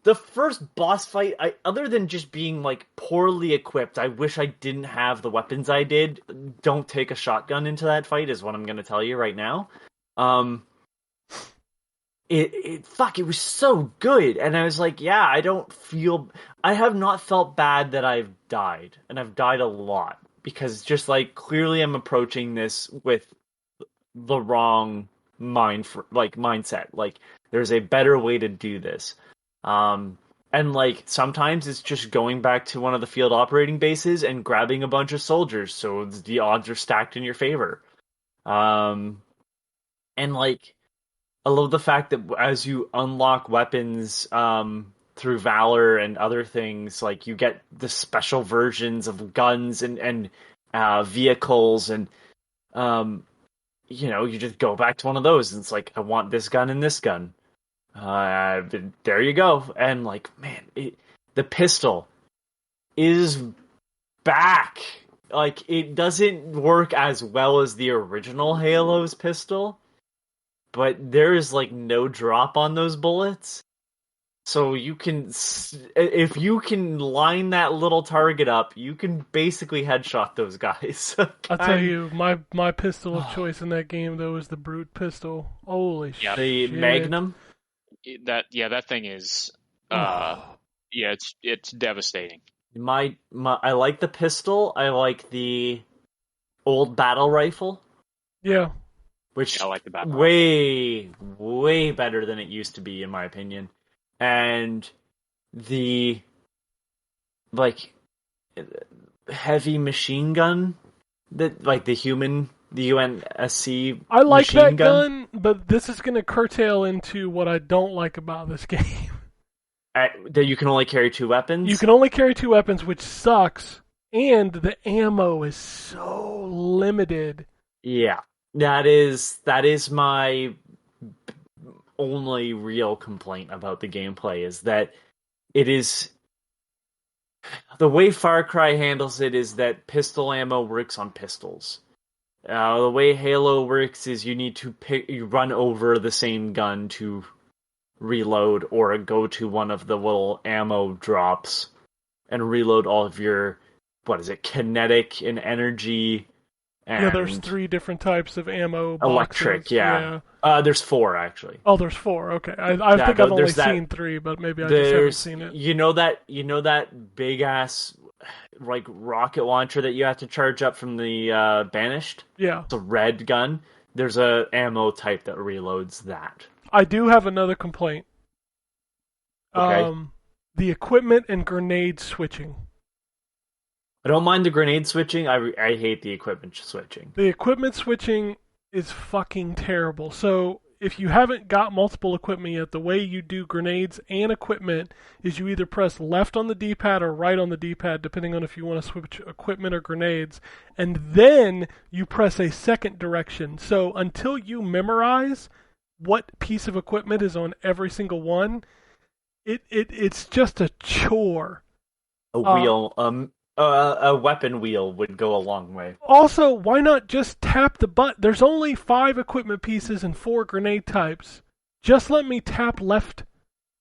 other than just being, like, poorly equipped, I wish I didn't have the weapons I did. Don't take a shotgun into that fight is what I'm going to tell you right now. It was so good. And I was like, yeah, I have not felt bad that I've died. And I've died a lot. Because just, like, clearly I'm approaching this with the wrong mindset. Like, there's a better way to do this. And like sometimes it's just going back to one of the field operating bases and grabbing a bunch of soldiers, so the odds are stacked in your favor. And like I love the fact that as you unlock weapons through Valor and other things, like you get the special versions of guns and vehicles, and you just go back to one of those, and it's like, I want this gun and this gun. There you go. And like, man, the pistol is back. Like, it doesn't work as well as the original Halo's pistol, but there is like no drop on those bullets. So you can, if you can line that little target up, you can basically headshot those guys. I'll tell you, my pistol of choice in that game though is the Brute pistol. Holy shit! The Magnum. That thing is it's devastating. I like the pistol. I like the old battle rifle. Yeah. Which I like the battle way better than it used to be, in my opinion. And the like heavy machine gun that like the UNSC. I like machine that gun, but this is going to curtail into what I don't like about this game. That you can only carry 2 weapons? You can only carry 2 weapons, which sucks, and the ammo is so limited. Yeah. That is my only real complaint about the gameplay, is that it is... The way Far Cry handles it is that pistol ammo works on pistols. The way Halo works is you need to you run over the same gun to reload, or go to one of the little ammo drops and reload all of your, kinetic and energy. And yeah, there's 3 different types of ammo boxes. Electric, yeah. There's 4, actually. Oh, there's 4, okay. I think I've only seen 3, but maybe I just haven't seen it. You know that big-ass like rocket launcher that you have to charge up from the Banished? Yeah. It's a red gun. There's a ammo type that reloads that. I do have another complaint. Okay. The equipment and grenade switching. I don't mind the grenade switching. I hate the equipment switching. The equipment switching is fucking terrible. So if you haven't got multiple equipment yet, the way you do grenades and equipment is you either press left on the D-pad or right on the D-pad, depending on if you want to switch equipment or grenades, and then you press a second direction. So until you memorize what piece of equipment is on every single one, it's just a chore. A wheel, a weapon wheel would go a long way. Also, why not just tap the button? There's only 5 equipment pieces and 4 grenade types. Just let me tap left,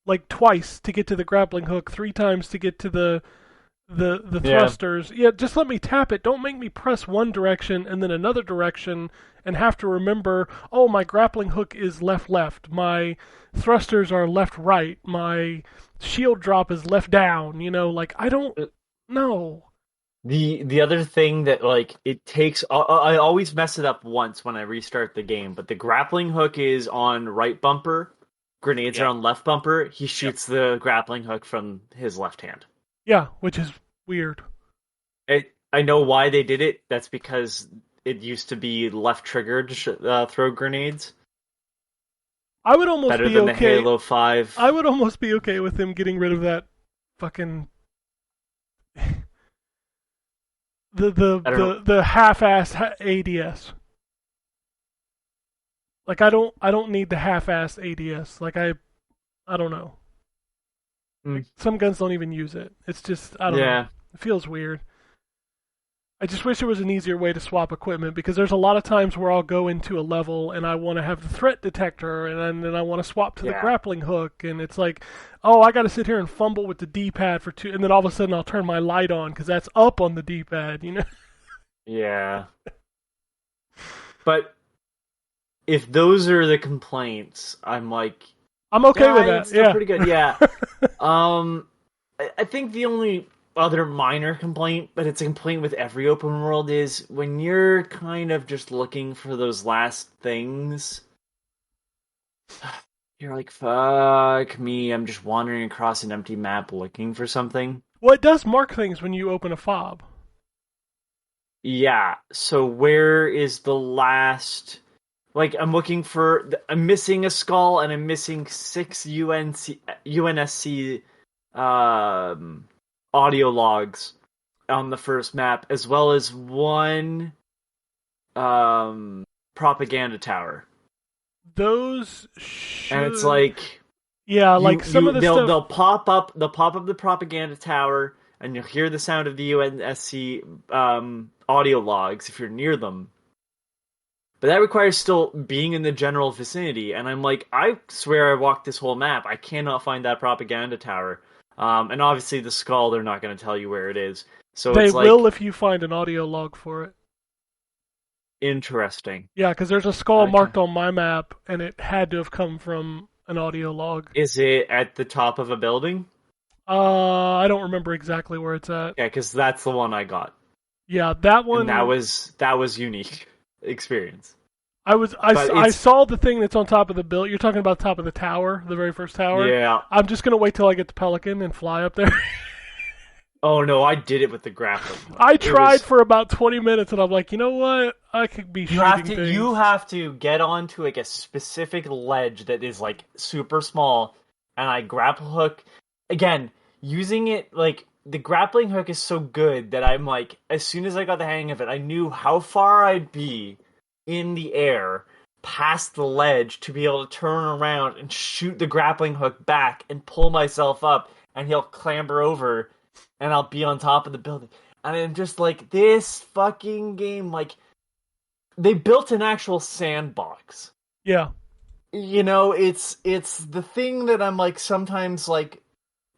like twice to get to the grappling hook, 3 times to get to the thrusters. Yeah, just let me tap it. Don't make me press one direction and then another direction and have to remember, oh, my grappling hook is left, my thrusters are left-right, my shield drop is left-down, I don't know. The other thing that, it takes... I always mess it up once when I restart the game, but the grappling hook is on right bumper, grenades are on left bumper, he shoots the grappling hook from his left hand. Yeah, which is weird. I know why they did it. That's because it used to be left triggered to throw grenades. I would almost better be than okay. the Halo 5. I would almost be okay with them getting rid of that fucking the half-ass ADS. I don't need the half-ass ADS. I don't know. Some guns don't even use it. It's just, I don't know. It feels weird. I just wish there was an easier way to swap equipment, because there's a lot of times where I'll go into a level and I want to have the threat detector and then I want to swap to the grappling hook, and it's like, oh, I got to sit here and fumble with the D-pad for 2, and then all of a sudden I'll turn my light on because that's up on the D-pad, Yeah. But if those are the complaints, I'm okay with that. It's still pretty good. Yeah. I think the only other minor complaint, but it's a complaint with every open world, is when you're kind of just looking for those last things, you're like, fuck me, I'm just wandering across an empty map looking for something. Well, it does mark things when you open a fob. Yeah, so where is the last... Like, I'm looking for... I'm missing a skull, and I'm missing 6 UNSC audio logs on the first map, as well as 1 propaganda tower. Those should... And it's like... Yeah, like some of the stuff... They'll pop up the propaganda tower, and you'll hear the sound of the UNSC audio logs if you're near them. But that requires still being in the general vicinity, and I'm like, I swear I walked this whole map. I cannot find that propaganda tower. And obviously the skull, they're not going to tell you where it is. So They it's like... will if you find an audio log for it. Interesting. Yeah, because there's a skull Okay. marked on my map, and it had to have come from an audio log. Is it at the top of a building? I don't remember exactly where it's at. Yeah, because that's the one I got. Yeah, that one... And that was unique experience. I saw the thing that's on top of the building. You're talking about the top of the tower, the very first tower? Yeah. I'm just going to wait till I get to Pelican and fly up there. Oh no, I did it with the grappling hook. I tried for about 20 minutes, and I'm like, you know what? I could be shooting things. You have to get onto like a specific ledge that is like super small, and I grapple hook. Again, using it, like, the grappling hook is so good that I'm like, as soon as I got the hang of it, I knew how far I'd be in the air past the ledge to be able to turn around and shoot the grappling hook back and pull myself up, and he'll clamber over and I'll be on top of the building. And I'm just like, this fucking game, like, they built an actual sandbox. Yeah. You know, it's the thing that I'm like, sometimes like,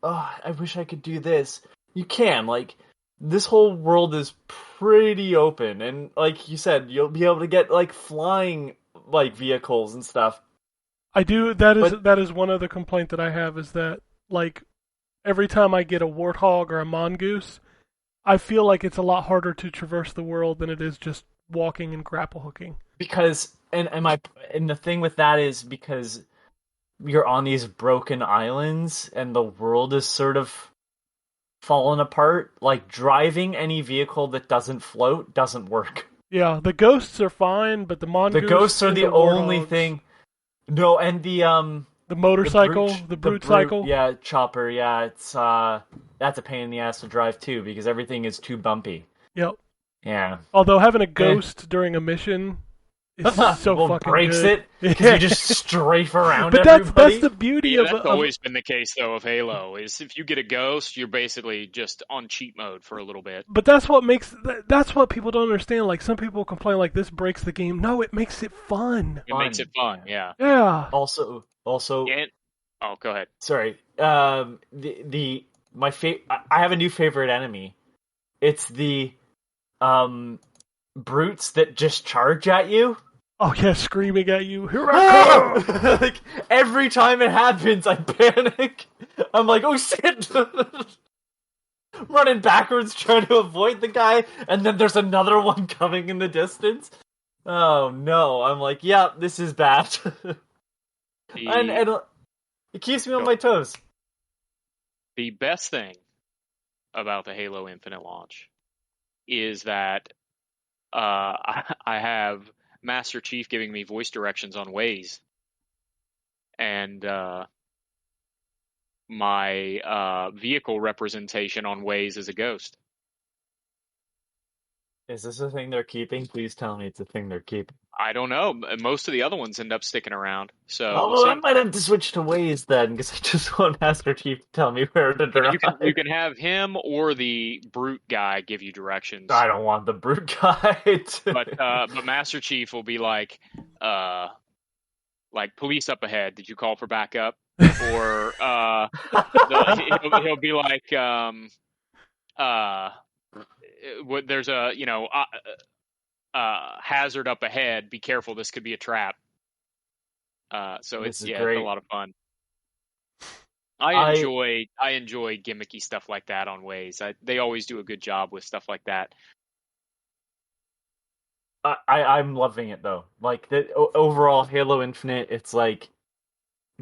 oh, I wish I could do this. You can, like, this whole world is pretty open, and like you said, you'll be able to get like flying like vehicles and stuff. I do. That is one other complaint that I have, is that, like, every time I get a warthog or a mongoose, I feel like it's a lot harder to traverse the world than it is just walking and grapple hooking. Because and the thing with that is because you're on these broken islands and the world is sort of fallen apart. Like, driving any vehicle that doesn't float doesn't work. Yeah, the ghosts are fine, but the mongoose... The ghosts are and the only warthogs- thing. No, and the motorcycle, the brute cycle. Yeah, chopper. Yeah, it's that's a pain in the ass to drive too, because everything is too bumpy. Yep. Yeah. Although having a ghost during a mission is so well, fucking breaks good. it because you just strafe around But everybody. that's the beauty Yeah, of that's always been the case, though, of Halo, is if you get a ghost, you're basically just on cheat mode for a little bit. But that's what people don't understand. Like, some people complain like this breaks the game. No, it makes it fun. It makes it fun, yeah. Yeah. Also, And, go ahead. sorry. I have a new favorite enemy. It's the brutes that just charge at you. Oh yeah, screaming at you. Here I come! Like, every time it happens, I panic. I'm like, oh shit! Running backwards, trying to avoid the guy, and then there's another one coming in the distance. Oh no! I'm like, yeah, this is bad. And it keeps me on my toes. The best thing about the Halo Infinite launch is that I have Master Chief giving me voice directions on Waze, and my vehicle representation on Waze is a ghost. Is this a thing they're keeping? Please tell me it's a thing they're keeping. I don't know. Most of the other ones end up sticking around. So Oh, we'll well, I see. might have to switch to Waze then, because I just want Master Chief to tell me where to drive. You can have him or the brute guy give you directions. I don't want the brute guy. But Master Chief will be like police up ahead. Did you call for backup? Or he'll be like there's a hazard up ahead. Be careful. This could be a trap. So This is it's great. a lot of fun. I enjoy gimmicky stuff like that on Waze. They always do a good job with stuff like that. I'm loving it though. Like the overall Halo Infinite, it's like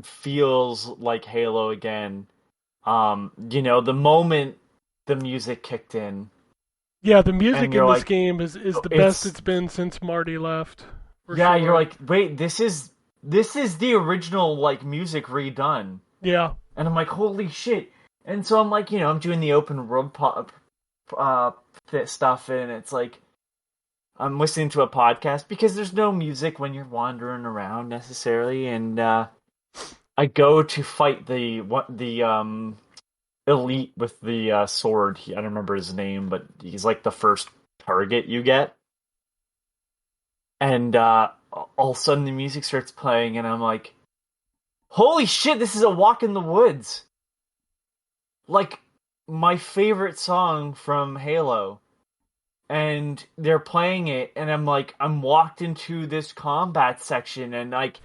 feels like Halo again. The moment the music kicked in, Yeah, the music and in you're this like, game is the best it's been since Marty left. For yeah, sure. you're like, wait, this is the original like music redone. Yeah. And I'm like, holy shit. And so I'm like, I'm doing the open world stuff, and it's like, I'm listening to a podcast because there's no music when you're wandering around necessarily, and I go to fight the elite with the sword. I don't remember his name, but he's like the first target you get. And all of a sudden the music starts playing, and I'm like, holy shit, this is a walk in the woods. Like, my favorite song from Halo. And they're playing it, and I'm like, I'm walked into this combat section, and like,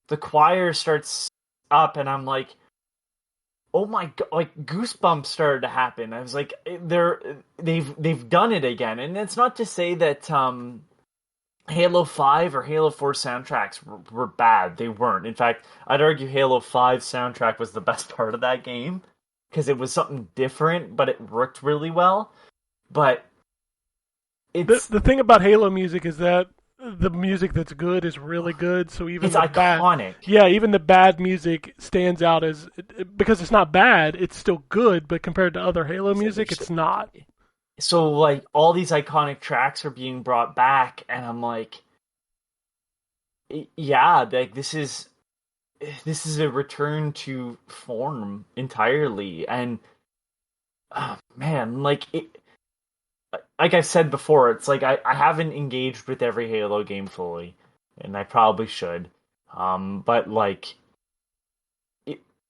the choir starts up, and I'm like, oh my god, like goosebumps started to happen. I was like, they've done it again. And it's not to say that Halo 5 or Halo 4 soundtracks were bad. They weren't. In fact, I'd argue Halo 5 soundtrack was the best part of that game because it was something different, but it worked really well. But it's The thing about Halo music is that the music that's good is really good. So even it's the iconic. even the bad music stands out as because it's not bad. It's still good, but compared to other Halo music, it's not. So like all these iconic tracks are being brought back, and I'm like, yeah, like this is a return to form entirely, and oh, man, like I've said before, it's like I haven't engaged with every Halo game fully, and I probably should. But like,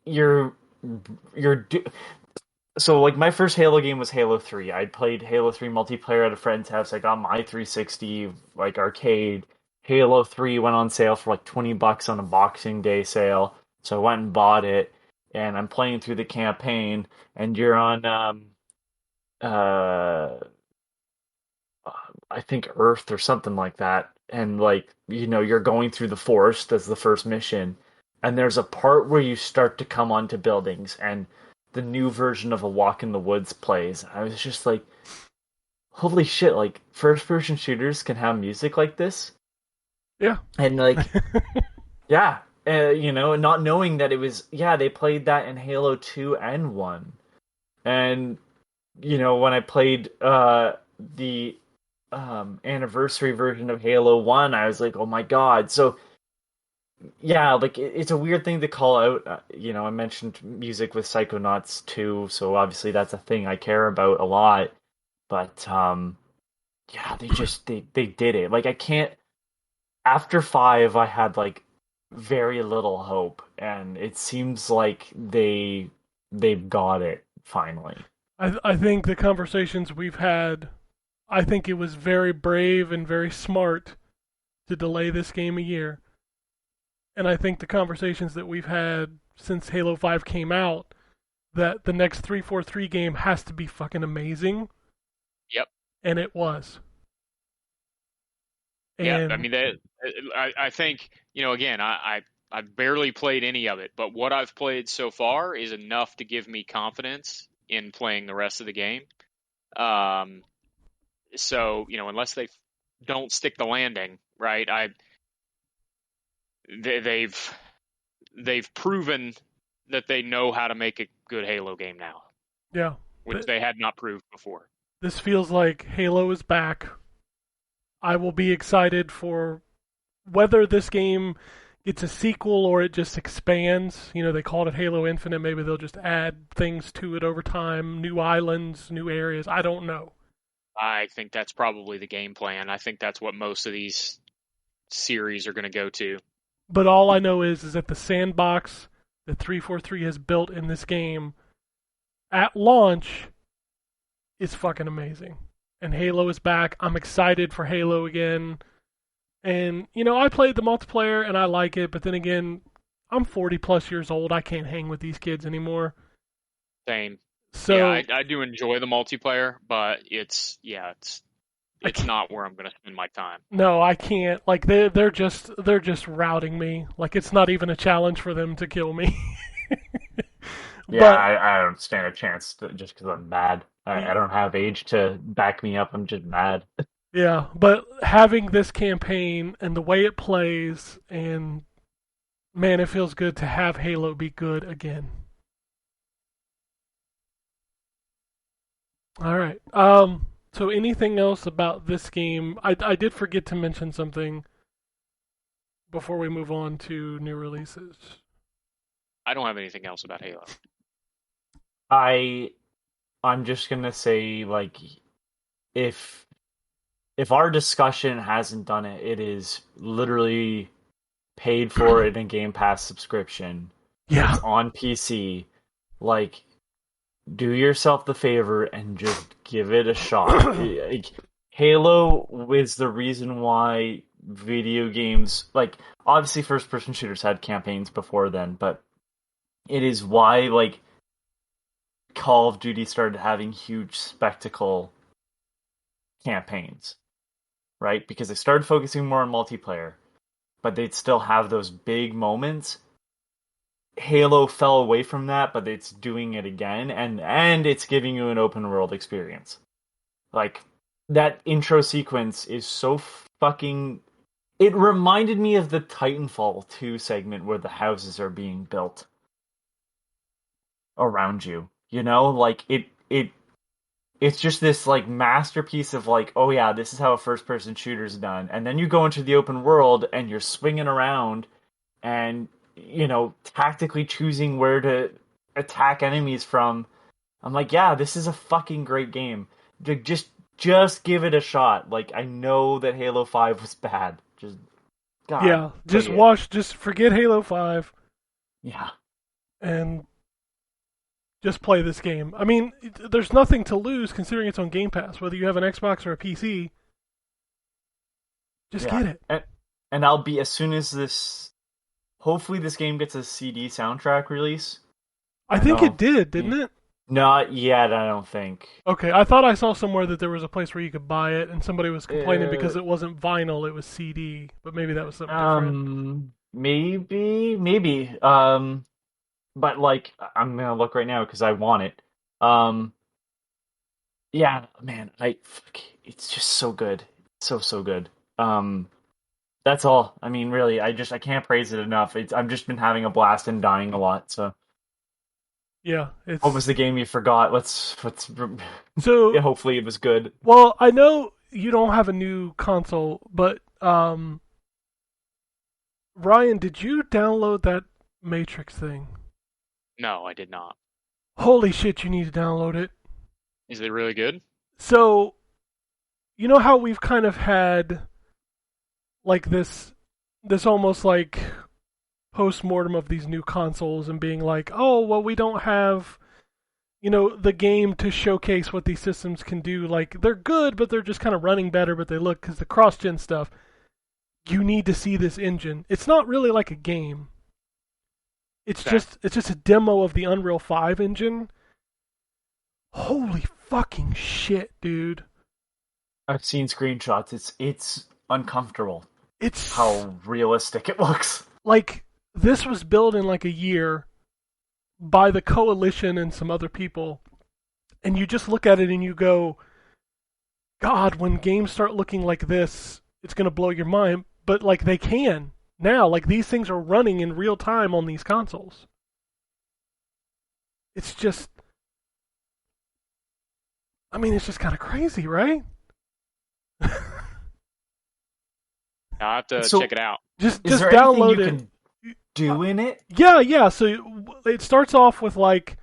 you're so like my first Halo game was Halo 3. I'd played Halo 3 multiplayer at a friend's house. I got my 360 like arcade. Halo 3 went on sale for like $20 on a Boxing Day sale, so I went and bought it. And I'm playing through the campaign, and you're on I think Earth or something like that. And like, you're going through the forest as the first mission. And there's a part where you start to come onto buildings, and the new version of A Walk in the Woods plays. I was just like, holy shit, like first person shooters can have music like this? Yeah. And like, yeah, not knowing that it was, they played that in Halo 2 and 1. And, when I played the anniversary version of Halo 1, I was like, oh my god. So yeah, like it's a weird thing to call out. I mentioned music with Psychonauts 2, so obviously that's a thing I care about a lot. But yeah, they did it. Like I can't. After 5, I had like very little hope, and it seems like they've got it finally. I think the conversations we've had, I think it was very brave and very smart to delay this game a year. And I think the conversations that we've had since Halo 5 came out, that the next 343 game has to be fucking amazing. Yep. And it was. Yeah, I mean, I think, again, I've barely played any of it, but what I've played so far is enough to give me confidence in playing the rest of the game. So, unless they don't stick the landing, right? They've proven that they know how to make a good Halo game now. Yeah. Which they had not proved before. This feels like Halo is back. I will be excited for whether this game gets a sequel or it just expands. They called it Halo Infinite. Maybe they'll just add things to it over time, new islands, new areas. I don't know. I think that's probably the game plan. I think that's what most of these series are going to go to. But all I know is that the sandbox that 343 has built in this game at launch is fucking amazing. And Halo is back. I'm excited for Halo again. And, I played the multiplayer and I like it, but then again, I'm 40 plus years old. I can't hang with these kids anymore. Same. So yeah, I do enjoy the multiplayer, but it's not where I'm going to spend my time. No, I can't. Like they're just routing me. Like it's not even a challenge for them to kill me. Yeah, But I don't stand a chance just because I'm bad. I don't have age to back me up. I'm just bad. yeah, but having this campaign and the way it plays, and man, it feels good to have Halo be good again. All right. So anything else about this game? I did forget to mention something before we move on to new releases. I don't have anything else about Halo. I'm just gonna say, like, if our discussion hasn't done it, it is literally paid for in a Game Pass subscription. Yeah. It's on PC. Like, do yourself the favor and just give it a shot. Like, Halo is the reason why video games, like, obviously first-person shooters had campaigns before then, but it is why, like, Call of Duty started having huge spectacle campaigns, right? Because they started focusing more on multiplayer, but they'd still have those big moments. Halo fell away from that, but it's doing it again, and it's giving you an open world experience. Like, that intro sequence is so fucking... It reminded me of the Titanfall 2 segment where the houses are being built around you. You know, like it's just this like masterpiece of like, oh yeah, this is how a first-person shooter's done. And then you go into the open world and you're swinging around and, you know, tactically choosing where to attack enemies from. I'm like, yeah, this is a fucking great game. Just give it a shot. Like, I know that Halo 5 was bad. Just God. Yeah, just forget Halo 5 Yeah. and just play this game. I mean, there's nothing to lose considering it's on Game Pass, whether you have an Xbox or a PC. Just get it. And I'll be, as soon as this... Hopefully this game gets a CD soundtrack release. I think it did, didn't it? Not yet, I don't think. Okay, I thought I saw somewhere that there was a place where you could buy it, and somebody was complaining because it wasn't vinyl, it was CD. But maybe that was something different. Maybe. But like, I'm gonna look right now because I want it. Yeah, man, it's just so good, so good. That's all. I mean, really, I can't praise it enough. I've just been having a blast and dying a lot. So. Yeah, What was the game you forgot? Let's so yeah, hopefully it was good. Well, I know you don't have a new console, but Ryan, did you download that Matrix thing? No, I did not. Holy shit, you need to download it. Is it really good? So, you know how we've kind of had like this almost like post-mortem of these new consoles and being like, oh, well, we don't have, you know, the game to showcase what these systems can do. Like, they're good, but they're just kind of running better, but they look, because the cross-gen stuff, you need to see this engine. It's not really like a game. It's just a demo of the Unreal 5 engine. Holy fucking shit, dude. I've seen screenshots. It's uncomfortable. It's how realistic it looks. Like, this was built in like a year by the Coalition and some other people. And you just look at it and you go, God, when games start looking like this, it's going to blow your mind. But like, they can now. Like, these things are running in real time on these consoles. It's just, I mean, it's just kind of crazy, right? I'll have to check it out. Just is there download anything you can do in it? Yeah. So it starts off with like,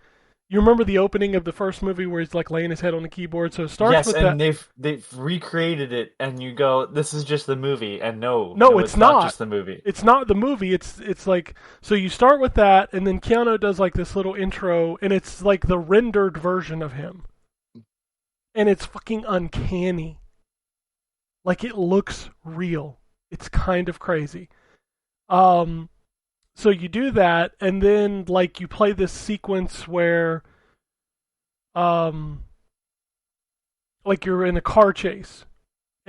you remember the opening of the first movie where he's like laying his head on the keyboard. So it starts with that. Yes, and they've recreated it, and you go, this is just the movie, and no, it's not just the movie. It's not the movie. It's like, so you start with that, and then Keanu does like this little intro, and it's like the rendered version of him, and it's fucking uncanny. Like, it looks real. It's kind of crazy. So you do that, and then like you play this sequence where, like you're in a car chase,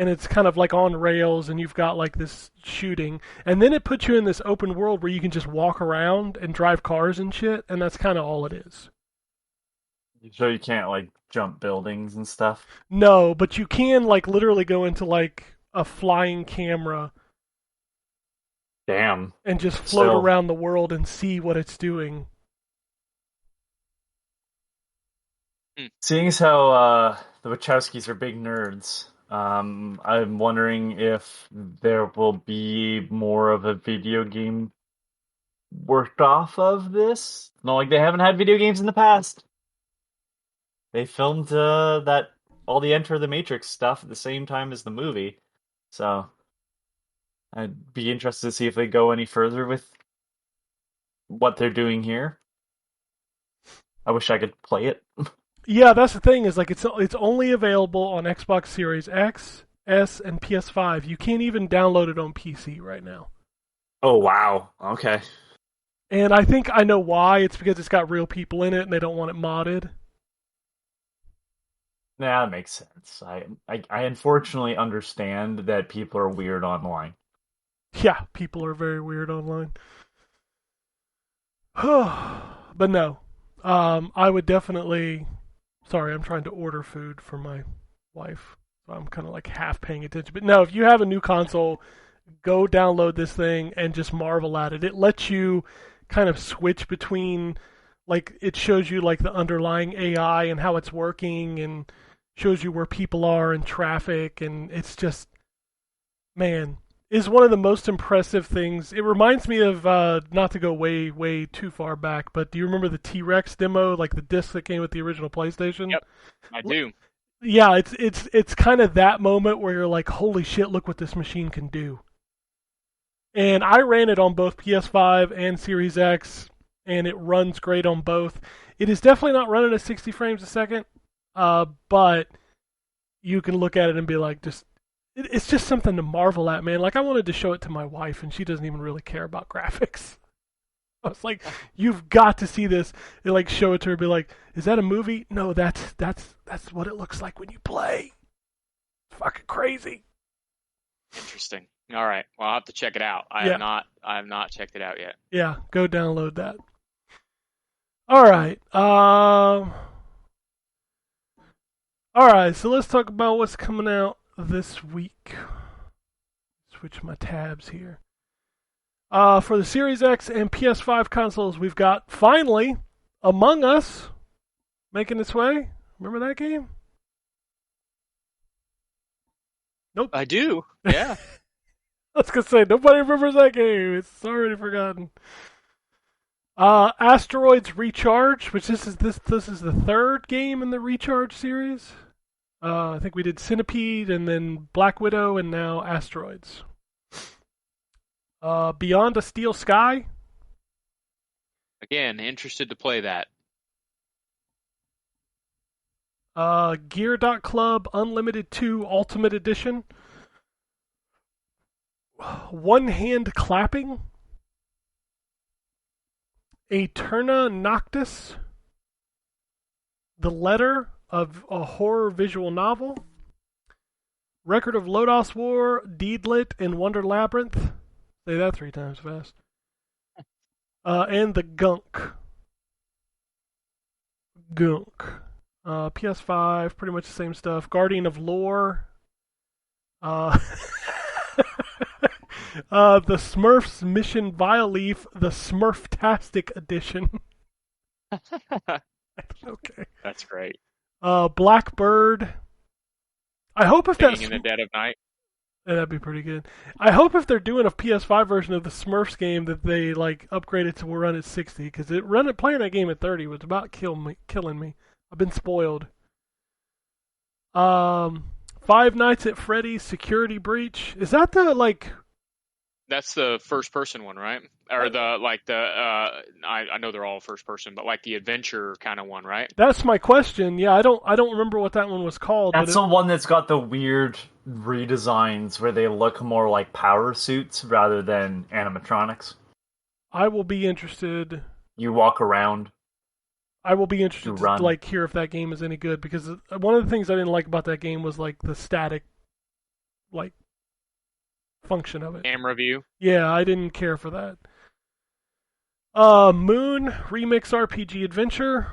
and it's kind of like on rails, and you've got like this shooting, and then it puts you in this open world where you can just walk around and drive cars and shit, and that's kind of all it is. So you can't like jump buildings and stuff. No, but you can like literally go into like a flying camera Damn. and just float Still. around the world and see what it's doing. Seeing as how the Wachowskis are big nerds, I'm wondering if there will be more of a video game worked off of this. Not like they haven't had video games in the past. They filmed that all the Enter the Matrix stuff at the same time as the movie, so I'd be interested to see if they go any further with what they're doing here. I wish I could play it. Yeah, that's the thing is like it's only available on Xbox Series X, S, and PS5. You can't even download it on PC right now. Oh wow! Okay. And I think I know why. It's because it's got real people in it and they don't want it modded. Nah, that makes sense. I unfortunately understand that people are weird online. Yeah, people are very weird online. But no, I would definitely. Sorry, I'm trying to order food for my wife, so I'm kind of like half paying attention. But no, if you have a new console, go download this thing and just marvel at it. It lets you kind of switch between, like, it shows you like the underlying AI and how it's working, and shows you where people are in traffic, and it's just, man, is one of the most impressive things. It reminds me of, not to go way, way too far back, but do you remember the T-Rex demo, like the disc that came with the original PlayStation? Yep, I do. Yeah, it's kind of that moment where you're like, holy shit, look what this machine can do. And I ran it on both PS5 and Series X, and it runs great on both. It is definitely not running at 60 frames a second, but you can look at it and be like, it's just something to marvel at, man. Like, I wanted to show it to my wife, and she doesn't even really care about graphics. I was like, you've got to see this. They like show it to her, be like, is that a movie? No, that's what it looks like when you play. It's fucking crazy. Interesting. All right. Well, I'll have to check it out. I have not checked it out yet. Yeah, go download that. All right. All right, so let's talk about what's coming out this week. Switch my tabs here. For the Series X and PS5 consoles, we've got, finally, Among Us making its way. Remember that game? Nope. I do. Yeah. I was going to say, nobody remembers that game. It's already forgotten. Asteroids Recharge, which this is the third game in the Recharge series. I think we did Centipede and then Black Widow and now Asteroids. Beyond a Steel Sky. Again, interested to play that. Gear.Club Unlimited 2 Ultimate Edition. One Hand Clapping. Eterna Noctis. The Letter of a Horror Visual Novel. Record of Lodos War, Deedlit, and Wonder Labyrinth. Say that 3 times fast. And the Gunk. PS5, pretty much the same stuff. Guardian of Lore. The Smurfs Mission Violleaf, the Smurftastic Edition. Okay. That's great. Blackbird. I hope if that's in the dead of night. Yeah, that'd be pretty good. I hope if they're doing a PS5 version of the Smurfs game that they like upgrade it to run at 60, because playing that game at 30 was about killing me. I've been spoiled. Five Nights at Freddy's Security Breach. Is that the like? That's the first person one, right? Or I know they're all first person, but like the adventure kind of one, right? That's my question. Yeah, I don't remember what that one was called. That's the one that's got the weird redesigns where they look more like power suits rather than animatronics. I will be interested. You walk around. I will be interested to like hear if that game is any good, because one of the things I didn't like about that game was like the static like function of it. Camera view. Yeah, I didn't care for that. Moon Remix RPG Adventure.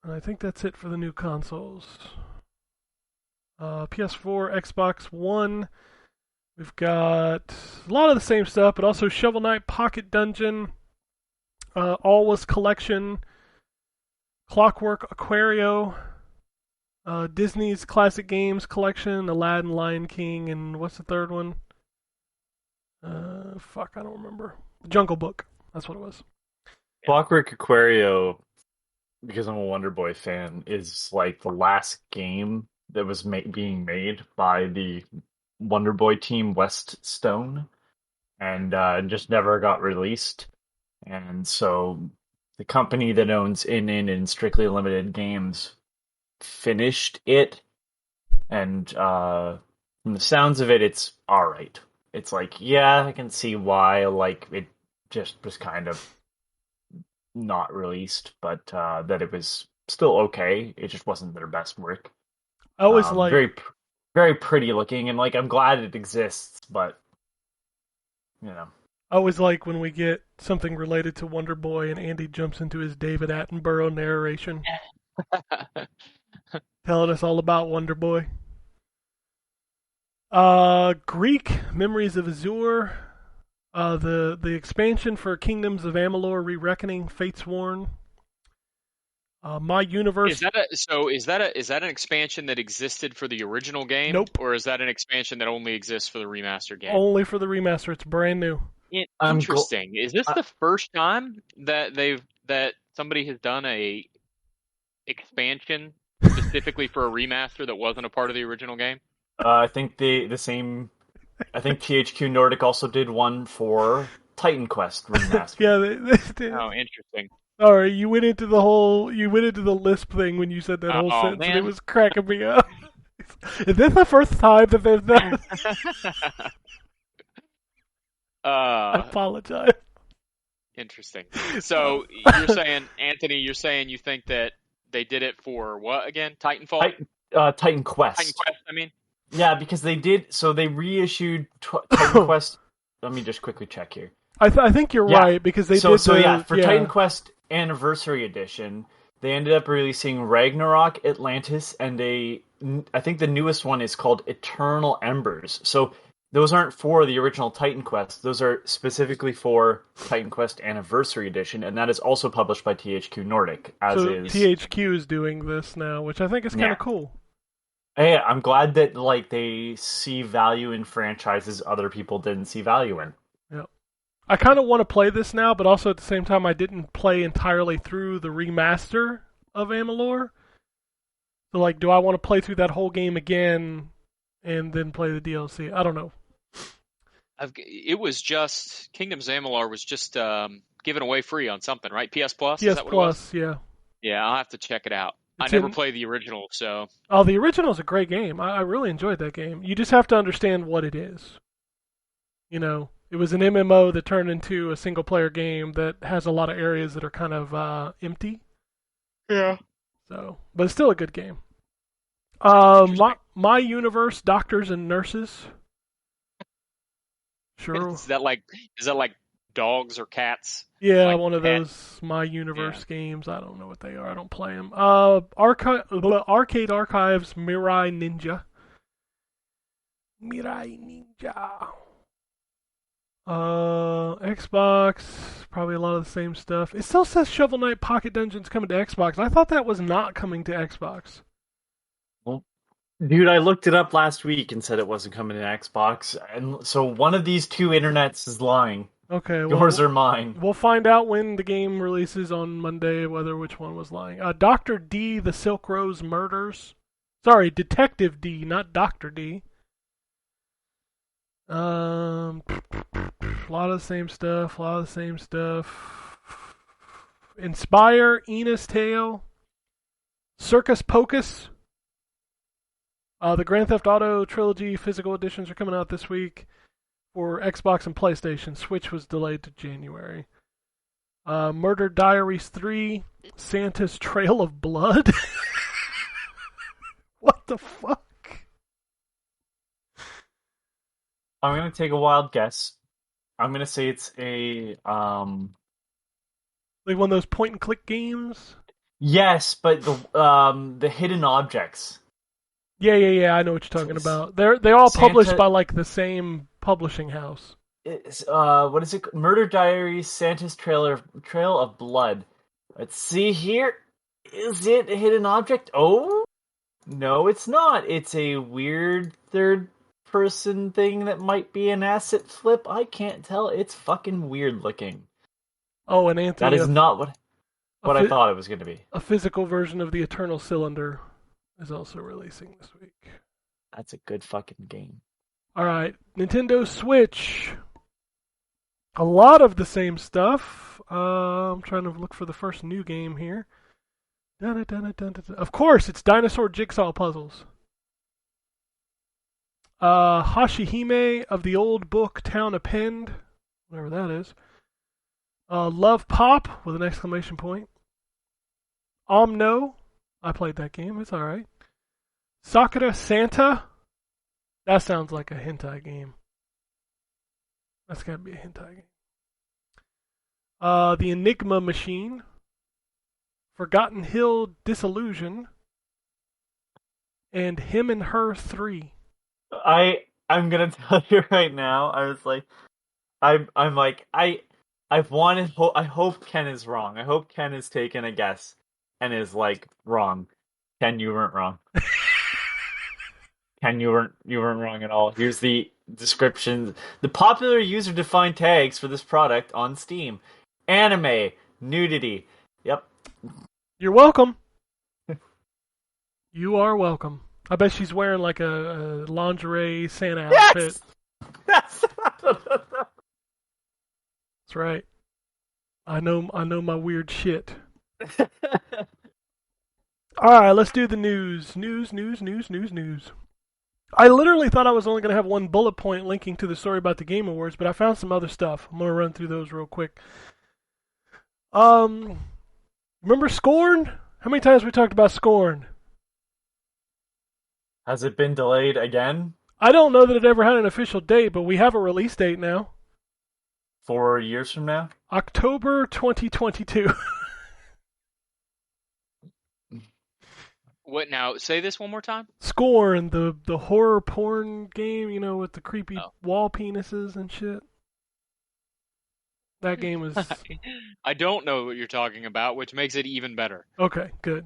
And I think that's it for the new consoles. PS4, Xbox One. We've got a lot of the same stuff, but also Shovel Knight Pocket Dungeon, Always Collection, Clockwork Aquario, Disney's Classic Games Collection, Aladdin, Lion King, and what's the third one? I don't remember. Jungle Book. That's what it was. Clockwork Aquario, because I'm a Wonder Boy fan, is like the last game that was being made by the Wonder Boy team, West Stone, and just never got released. And so the company that owns and Strictly Limited Games finished it, and from the sounds of it, it's alright. It's like, yeah, I can see why, like, it just was kind of not released, but that it was still okay. It just wasn't their best work. I always like very, very pretty looking, and like I'm glad it exists, but you know, I always like when we get something related to Wonder Boy and Andy jumps into his David Attenborough narration, telling us all about Wonder Boy. Greek Memories of Azure. The expansion for Kingdoms of Amalur: Re-Reckoning, Fates Worn. My Universe. Is that an expansion that existed for the original game? Nope. Or is that an expansion that only exists for the remastered game? Only for the remaster. It's brand new. Interesting. Is this the first time that somebody has done a expansion specifically for a remaster that wasn't a part of the original game? I think the same. I think THQ Nordic also did one for Titan Quest remaster. Yeah, they did. Oh, interesting. Sorry, you went into the Lisp thing when you said that whole sentence, and it was cracking me up. Is this the first time that they've done? I apologize. Interesting. So you're saying, Anthony, you think that they did it for what again? Titanfall? Titan Quest. Titan Quest, I mean? Yeah, because they did. So they reissued Titan Quest. Let me just quickly check here. I think you're right, because they did. For Titan Quest Anniversary Edition, they ended up releasing Ragnarok, Atlantis, and I think the newest one is called Eternal Embers. So those aren't for the original Titan Quest. Those are specifically for Titan Quest Anniversary Edition, and that is also published by THQ Nordic. THQ is doing this now, which I think is kind of cool. Hey, I'm glad that they see value in franchises other people didn't see value in. Yeah. I kind of want to play this now, but also at the same time, I didn't play entirely through the remaster of Amalur. So, like, do I want to play through that whole game again and then play the DLC? I don't know. It was just Kingdoms of Amalur was just given away free on something, right? PS Plus. PS Plus, yeah. Yeah, I'll have to check it out. I never played the original, so. Oh, the original is a great game. I really enjoyed that game. You just have to understand what it is. You know, it was an MMO that turned into a single-player game that has a lot of areas that are kind of empty. Yeah. So, but it's still a good game. My Universe, Doctors and Nurses. Sure. Is that like dogs or cats? Yeah, like one of those My Universe games. I don't know what they are. I don't play them. Arcade Archives, Mirai Ninja. Xbox, probably a lot of the same stuff. It still says Shovel Knight Pocket Dungeon's coming to Xbox. I thought that was not coming to Xbox. Well, dude, I looked it up last week and said it wasn't coming to Xbox. And so one of these two internets is lying. Okay, yours or mine. We'll find out when the game releases on Monday which one was lying. Dr. D, The Silk Rose Murders. Sorry, Detective D, not Dr. D. A lot of the same stuff. Inspire, Ena's Tale, Circus Pocus. The Grand Theft Auto Trilogy physical editions are coming out this week for Xbox and PlayStation. Switch was delayed to January. Murder Diaries 3, Santa's Trail of Blood. What the fuck? I'm gonna take a wild guess. I'm gonna say it's a Like one of those point and click games. yes, but the hidden objects. Yeah. I know what you're talking S- about. They all published Santa by like the same publishing house. It's, what is it? Murder Diaries, Santa's Trail of Blood. Let's see here. Is it a hidden object? Oh no, it's not. It's a weird third person thing that might be an asset flip. I can't tell. It's fucking weird looking. Oh, and That Anthony, is not what a, I phy- thought it was going to be. a physical version of the Eternal Cylinder is also releasing this week. That's a good fucking game. All right, Nintendo Switch. A lot of the same stuff. I'm trying to look for the first new game here. Dun-dun-dun-dun-dun-dun. Of course, it's Dinosaur Jigsaw Puzzles. Hashihime of the Old Book Town Append, whatever that is. Love Pop with an exclamation point. Omno, I played that game. It's all right. Sakura Santa. That sounds like a hentai game. That's gotta be a hentai game. The Enigma Machine. Forgotten Hill Disillusion. And Him and Her 3. I'm gonna tell you right now. I was like, I'm like I've wanted. I hope Ken is wrong. I hope Ken has taken a guess and is like wrong. Ken, you weren't wrong. Ken, you weren't wrong at all. Here's the description. The popular user-defined tags for this product on Steam: anime, nudity. Yep. You're welcome. You are welcome. I bet she's wearing like a lingerie Santa outfit. Yes. That's right. I know my weird shit. Alright, let's do the news. News. I literally thought I was only going to have one bullet point linking to the story about the Game Awards, but I found some other stuff. I'm going to run through those real quick. Remember Scorn? How many times we talked about Scorn? Has it been delayed again? I don't know that it ever had an official date, but we have a release date now. 4 years from now? October 2022. What now? Say this one more time. Scorn, the horror porn game, you know, with the creepy wall penises and shit. That game is... I don't know what you're talking about, which makes it even better. Okay, good.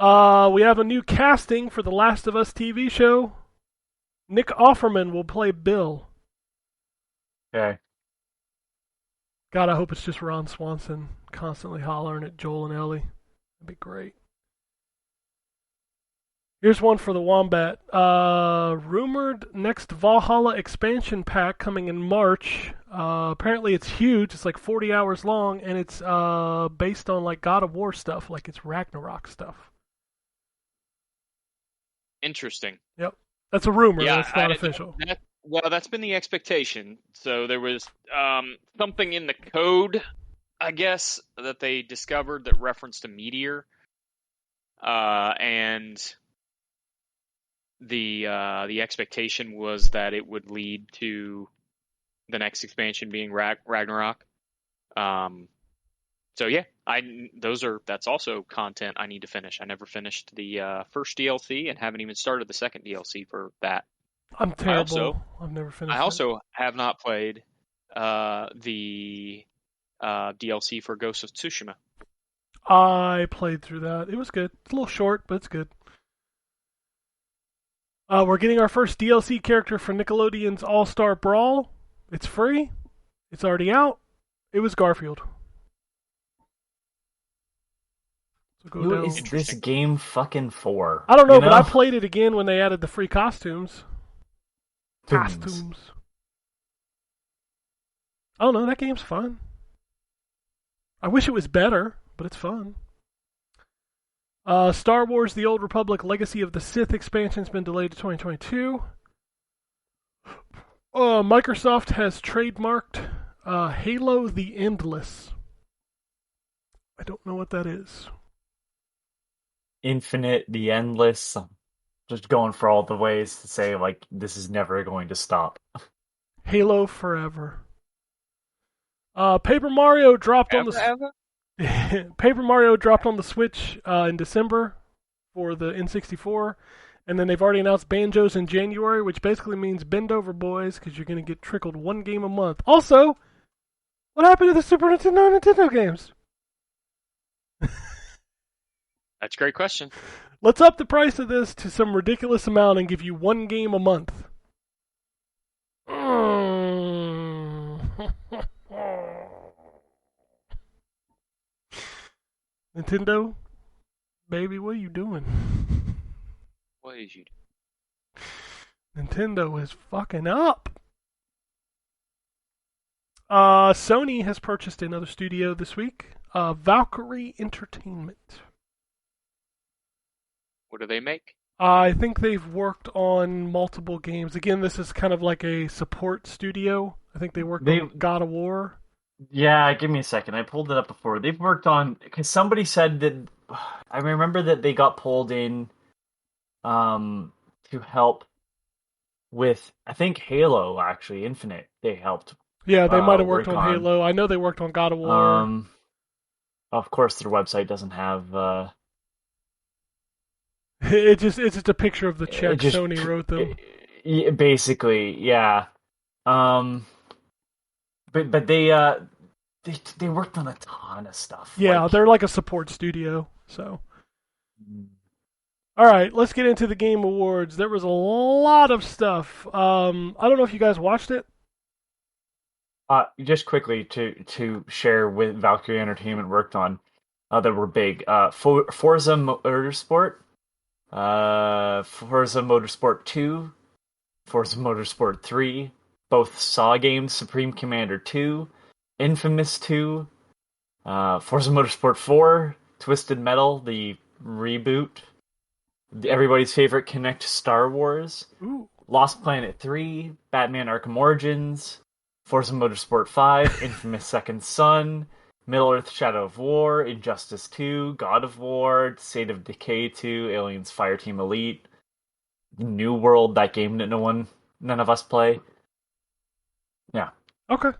We have a new casting for the Last of Us TV show. Nick Offerman will play Bill. Okay. God, I hope it's just Ron Swanson constantly hollering at Joel and Ellie. That'd be great. Here's one for the Wombat. Rumored next Valhalla expansion pack coming in March. Apparently it's huge. It's like 40 hours long, and it's based on like God of War stuff, like it's Ragnarok stuff. Interesting. Yep. That's a rumor. Yeah, That's not official. Well, that's been the expectation. So there was something in the code, I guess, that they discovered that referenced a meteor, and the expectation was that it would lead to the next expansion being Ragnarok. So yeah, that's also content I need to finish. I never finished the first DLC and haven't even started the second DLC for that. I'm terrible. I've never finished. I also have not played the DLC for Ghost of Tsushima. I played through that. It was good. It's a little short, but it's good. We're getting our first DLC character for Nickelodeon's All-Star Brawl. It's free. It's already out. It was Garfield. So go Who down. is this game fucking for? I don't know, You but I played it again when they added the free costumes. Costumes. I don't know, that game's fun. I wish it was better, but it's fun. Star Wars The Old Republic Legacy of the Sith expansion's been delayed to 2022. Microsoft has trademarked Halo the Endless. I don't know what that is. Infinite, the endless, just going for all the ways to say like this is never going to stop. Halo forever. Paper Mario dropped on Ever? Paper Mario dropped on the Switch in December for the N64, and then they've already announced Banjos in January, which basically means bend over, boys, because you're going to get trickled one game a month. Also, what happened to the Super Nintendo and Nintendo games? That's a great question. Let's up the price of this to some ridiculous amount and give you one game a month. Nintendo, baby, what are you doing? What is you? Nintendo is fucking up. Sony has purchased another studio this week, Valkyrie Entertainment. What do they make? I think they've worked on multiple games. Again, this is kind of like a support studio. I think they worked on God of War. Yeah, give me a second. I pulled it up before. They've worked on because somebody said that I remember that they got pulled in to help with I think Halo actually Infinite. They helped. Yeah, they might have worked work on Halo. I know they worked on God of War. Of course, their website doesn't have. It's just a picture of the check Sony wrote them. Basically, yeah. But they worked on a ton of stuff. Yeah, they're like a support studio. So, all right, let's get into the Game Awards. There was a lot of stuff. I don't know if you guys watched it. Just quickly to share with Valkyrie Entertainment worked on that were big. Forza Motorsport, Forza Motorsport 2, Forza Motorsport 3, both Saw games, Supreme Commander 2, Infamous 2, Forza Motorsport 4, Twisted Metal, the reboot, everybody's favorite Kinect Star Wars, Ooh. Lost Planet 3, Batman Arkham Origins, Forza Motorsport 5, Infamous Second Son, Middle-earth Shadow of War, Injustice 2, God of War, State of Decay 2, Aliens Fireteam Elite, New World, that game that none of us play. Yeah. Okay.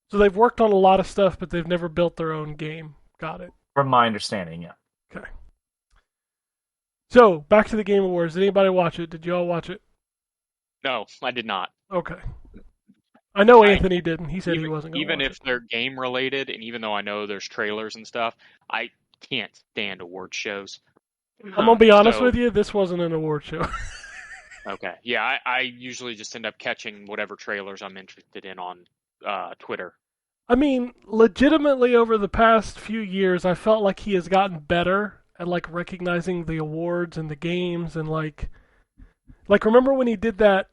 So they've worked on a lot of stuff, but they've never built their own game. Got it. From my understanding, yeah. Okay. So, back to the Game Awards. Did anybody watch it? Did you all watch it? No, I did not. Okay. I know Anthony didn't. He said he wasn't going to watch Even if they're game related, and even though I know there's trailers and stuff, I can't stand award shows. I'm going to be honest with you, this wasn't an award show. Okay. Yeah, I usually just end up catching whatever trailers I'm interested in on Twitter. I mean, legitimately over the past few years, I felt like he has gotten better at like recognizing the awards and the games and like remember when he did that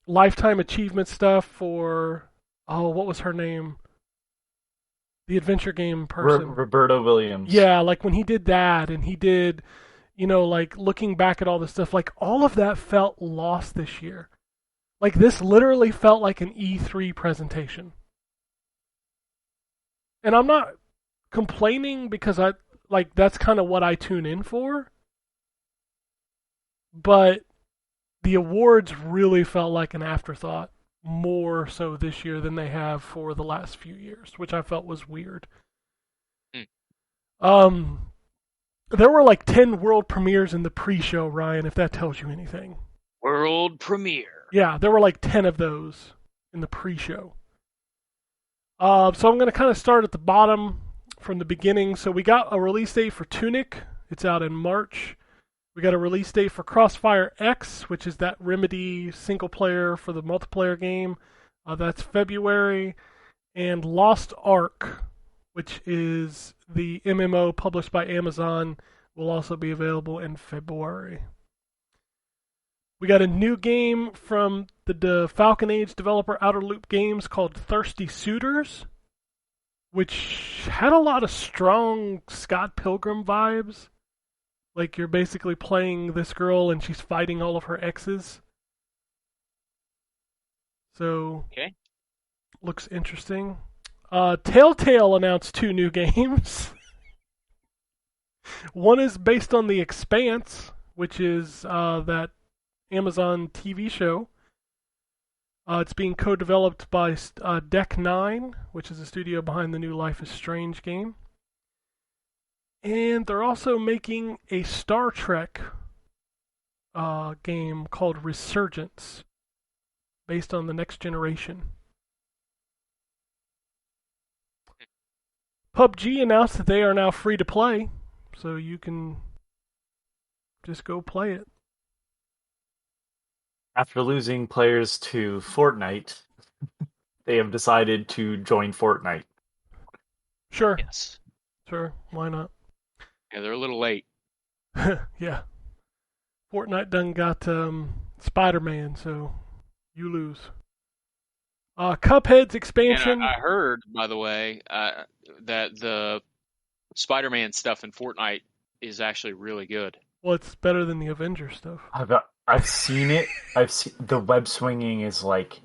lifetime achievement stuff for what was her name? The adventure game person. Roberta Williams. Yeah, like when he did that and he did, like looking back at all this stuff, like all of that felt lost this year. Like this literally felt like an E3 presentation. And I'm not complaining because that's kind of what I tune in for. But the awards really felt like an afterthought, more so this year than they have for the last few years, which I felt was weird. There were like 10 world premieres in the pre-show, Ryan, if that tells you anything. World premiere. Yeah, there were like 10 of those in the pre-show. So I'm going to kind of start at the bottom from the beginning. So we got a release date for Tunic. It's out in March. We got a release date for Crossfire X, which is that Remedy single player for the multiplayer game. That's February. And Lost Ark, which is the MMO published by Amazon, will also be available in February. We got a new game from the Falcon Age developer Outer Loop Games called Thirsty Suitors, which had a lot of strong Scott Pilgrim vibes. Like you're basically playing this girl and she's fighting all of her exes. So, okay. Looks interesting. Telltale announced 2 new games. One is based on The Expanse, which is that Amazon TV show. It's being co-developed by Deck 9, which is the studio behind the new Life is Strange game. And they're also making a Star Trek game called Resurgence, based on the Next Generation. PUBG announced that they are now free to play, so you can just go play it. After losing players to Fortnite, they have decided to join Fortnite. Sure, Yes. sure, why not? Yeah, they're a little late. Yeah. Fortnite done got Spider-Man, so you lose. Cuphead's expansion. And I heard, by the way, that the Spider-Man stuff in Fortnite is actually really good. Well, it's better than the Avengers stuff. I've seen it. I've seen the web swinging is like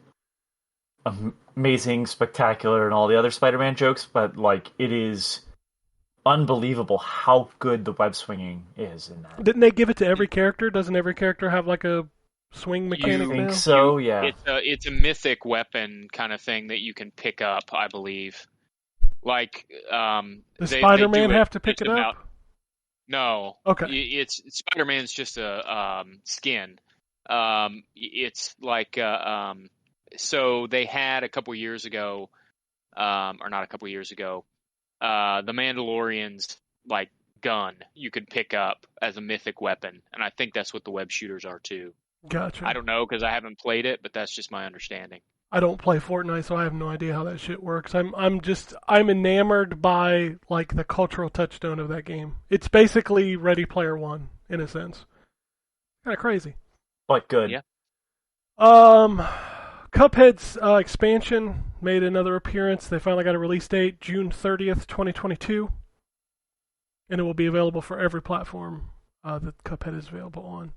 amazing, spectacular, and all the other Spider-Man jokes, but like it is unbelievable how good the web swinging is in that. Didn't they give it to every character? Doesn't every character have like a swing mechanic I think now? so, yeah. It's a mythic weapon kind of thing that you can pick up, I believe. Like, Does they Spider-Man do have to pick just it up? about- No. Okay. It's Spider-Man's just a skin. It's like so they had a couple years ago, or not a couple years ago, the Mandalorian's like gun you could pick up as a mythic weapon, and I think that's what the web shooters are too. Gotcha. I don't know because I haven't played it, but that's just my understanding. I don't play Fortnite, so I have no idea how that shit works. I'm enamored by like the cultural touchstone of that game. It's basically Ready Player One in a sense. Kind of crazy. But good. Yeah. Cuphead's expansion made another appearance. They finally got a release date, June 30th, 2022. And it will be available for every platform that Cuphead is available on.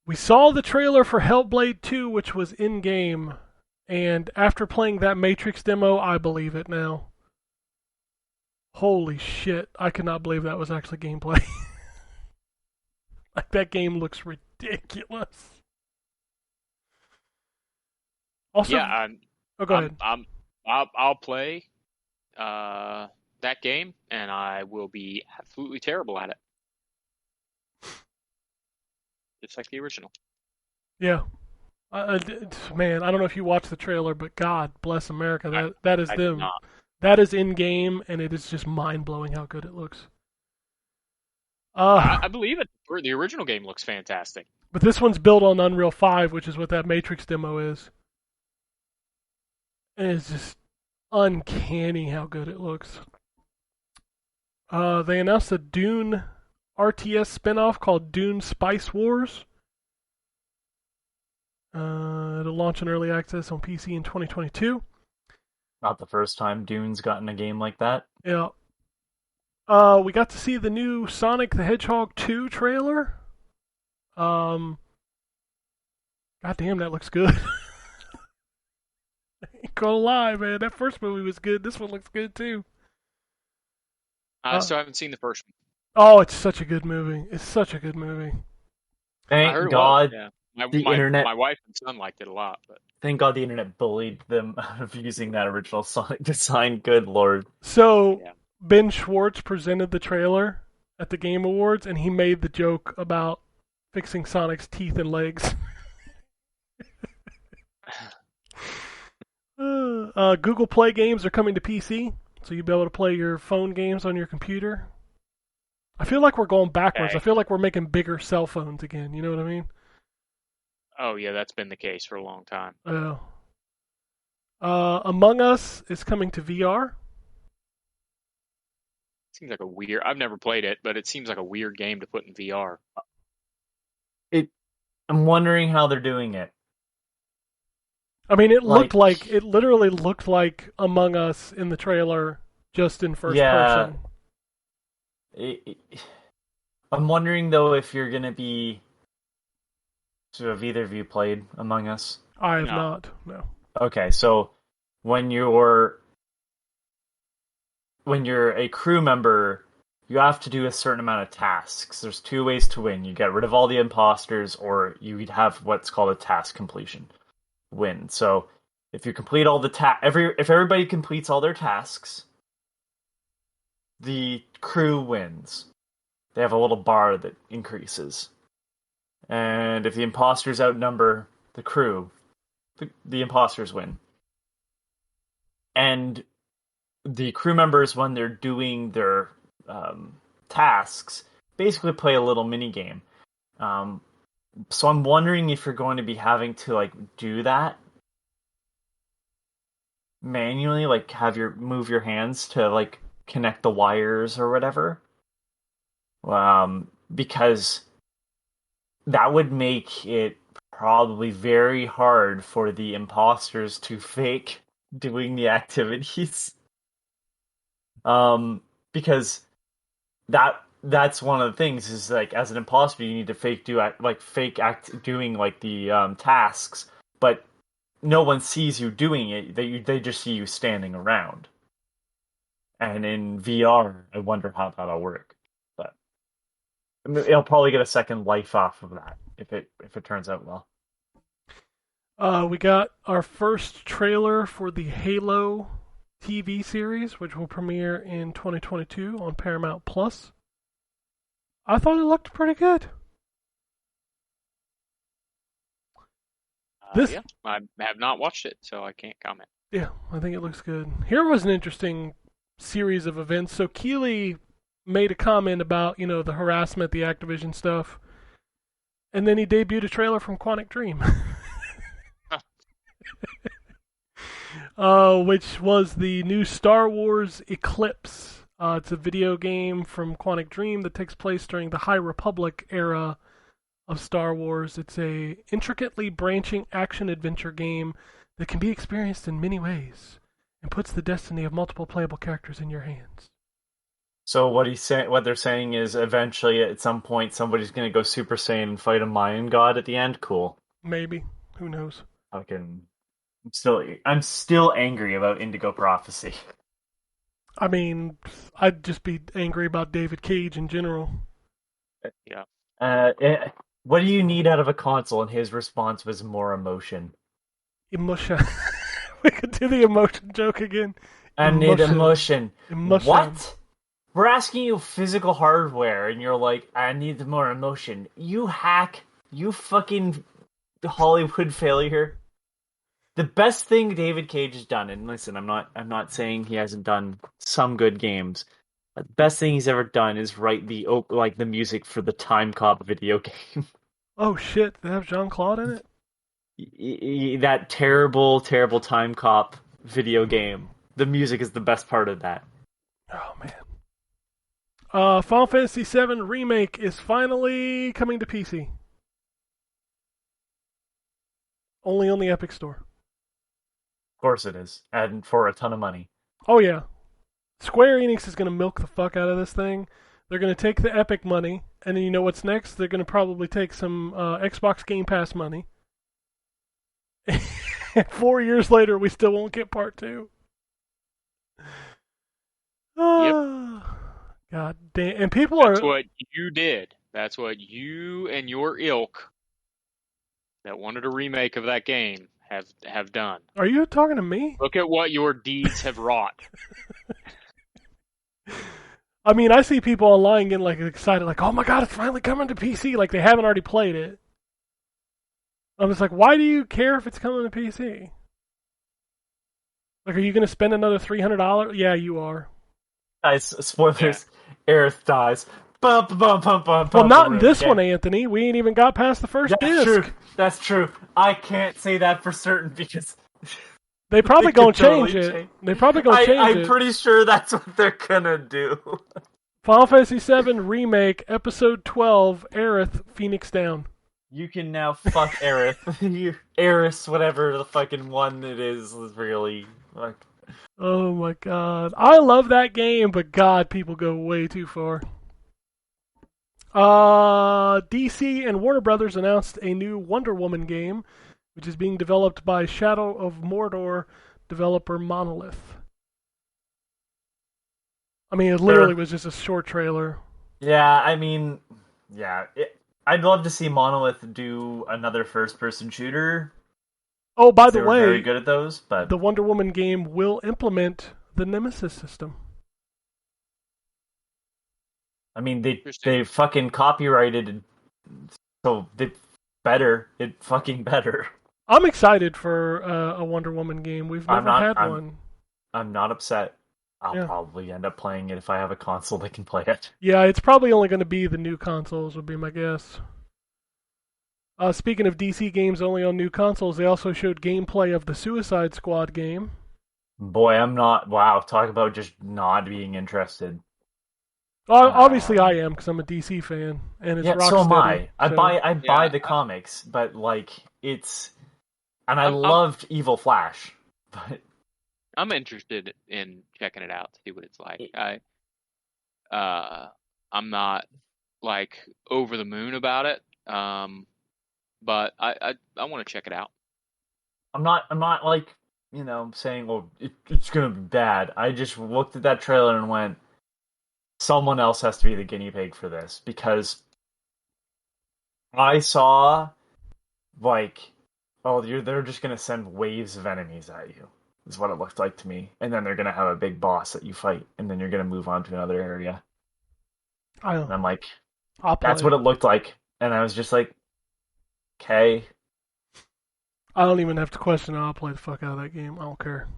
We saw the trailer for Hellblade 2, which was in-game. And after playing that Matrix demo, I believe it now. Holy shit, I could not believe that was actually gameplay. Like, that game looks ridiculous. Also, Yeah, go ahead. I'll play that game, and I will be absolutely terrible at it, just like the original. Yeah. Man, I don't know if you watched the trailer, but God bless America. That is I did them. not. That is in game, and it is just mind blowing how good it looks. I believe it. The original game looks fantastic. But this one's built on Unreal 5, which is what that Matrix demo is. And it's just uncanny how good it looks. They announced a Dune RTS spinoff called Dune Spice Wars. It'll launch in early access on PC in 2022. Not the first time Dune's gotten a game like that. Yeah. We got to see the new Sonic the Hedgehog 2 trailer. God damn, that looks good. Ain't gonna lie, man. That first movie was good. This one looks good too. I still haven't seen the first one. Oh, it's such a good movie. It's such a good movie. I Thank heard God. Yeah. My internet- my wife and son liked it a lot, but Thank God the internet bullied them out of using that original Sonic design. Good lord. So, Yeah. Ben Schwartz presented the trailer at the Game Awards, and he made the joke about fixing Sonic's teeth and legs. Google Play games are coming to PC, so you'll be able to play your phone games on your computer. I feel like we're going backwards. Okay. I feel like we're making bigger cell phones again. You know what I mean? oh yeah, that's been the case for a long time. Oh. Among Us is coming to VR. Seems like a weird. I've never played it, but it seems like a weird game to put in VR. I'm wondering how they're doing it. I mean, it Like- literally looked like Among Us in the trailer, just in first person. I'm wondering though if you're gonna be. So have either of you played Among Us? I have No. not. No. Okay, so when you're a crew member, you have to do a certain amount of tasks. There's 2 ways to win. You get rid of all the imposters, or you have what's called a task completion win. So if you complete all the if everybody completes all their tasks, the crew wins. They have a little bar that increases. And if the imposters outnumber the crew, the imposters win. And the crew members, when they're doing their tasks, basically play a little mini game. So I'm wondering if you're going to be having to like do that manually, like move your hands to like connect the wires or whatever. Because that would make it probably very hard for the imposters to fake doing the activities. Because that's one of the things is like as an imposter you need to fake doing like the tasks, but no one sees you doing it. They just see you standing around. And in VR, I wonder how that'll work. But I mean, it'll probably get a second life off of that if it turns out well. We got our first trailer for the Halo TV series, which will premiere in 2022 on Paramount Plus. I thought it looked pretty good. Yeah, I have not watched it, so I can't comment. Yeah, I think it looks good. Here was an interesting series of events. So Keeley made a comment about, the harassment, the Activision stuff, and then he debuted a trailer from Quantic Dream. Which was the new Star Wars Eclipse. It's a video game from Quantic Dream that takes place during the High Republic era of Star Wars. It's a intricately branching action-adventure game that can be experienced in many ways and puts the destiny of multiple playable characters in your hands. So what they're saying is eventually at some point somebody's going to go Super Saiyan and fight a Mayan god at the end? Cool. Maybe. Who knows? I'm still angry about Indigo Prophecy. I mean, I'd just be angry about David Cage in general. Yeah. What do you need out of a console? And his response was more emotion. Emotion. We could do the emotion joke again. I need emotion. Emotion. What? We're asking you physical hardware, and you're like, I need more emotion. You hack. You fucking Hollywood failure. The best thing David Cage has done, and listen, I'm not saying he hasn't done some good games, but the best thing he's ever done is write the music for the Time Cop video game. Oh shit, they have Jean-Claude in it? That terrible, terrible Time Cop video game. The music is the best part of that. Oh man. Final Fantasy VII Remake is finally coming to PC. Only on the Epic Store. Of course it is, and for a ton of money. Oh yeah. Square Enix is going to milk the fuck out of this thing. They're going to take the Epic money, and then you know what's next? They're going to probably take some Xbox Game Pass money. 4 years later, we still won't get part 2. Yep. God damn. And people That's what you did. That's what you and your ilk that wanted a remake of that game have done. Are you talking to me? Look at what your deeds have wrought. I mean, I see people online getting like excited, like, "Oh my god, it's finally coming to PC!" Like they haven't already played it. I'm just like, why do you care if it's coming to PC? Like, are you going to spend another $300? Yeah, you are. Guys, spoilers. Yeah. Aerith dies. Well, not in this one, Anthony. We ain't even got past the first disc. True. That's true. I can't say that for certain because they probably gonna change it. They probably gonna change it. I'm pretty sure that's what they're gonna do. Final Fantasy VII Remake, Episode 12, Aerith, Phoenix Down. You can now fuck Aerith. Aerith, whatever the fucking one it is really like. Oh my god. I love that game, but god, people go way too far. DC and Warner Brothers announced a new Wonder Woman game, which is being developed by Shadow of Mordor developer Monolith. I mean, it literally was just a short trailer. Yeah, I mean, yeah. I'd love to see Monolith do another first-person shooter. Oh, by They the were very way, good at those, but the Wonder Woman game will implement the Nemesis system. I mean, they Interesting. fucking copyrighted, so they better. It fucking better. I'm excited for a Wonder Woman game. We've I'm never not. had one. I'm not upset. I'll Yeah. probably end up playing it if I have a console that can play it. Yeah, it's probably only going to be the new consoles, would be my guess. Speaking of DC games only on new consoles, they also showed gameplay of the Suicide Squad game. Boy, I'm not. Wow, talk about just not being interested. Obviously, I am because I'm a DC fan, and it's Yeah, Rocksteady. so am I. I so- buy Yeah, the comics, but like it's, and I I'm- loved Evil Flash, but I'm interested in checking it out to see what it's like. I'm not like over the moon about it, but I want to check it out. I'm not like saying, well, it's gonna be bad. I just looked at that trailer and went, someone else has to be the guinea pig for this, because I saw like, oh, they're just gonna send waves of enemies at you, is what it looked like to me, and then they're gonna have a big boss that you fight, and then you're gonna move on to another area. I And I'm like, I'll play that's what it looked like, and I was just like, okay. I don't even have to question it. I'll play the fuck out of that game. I don't care.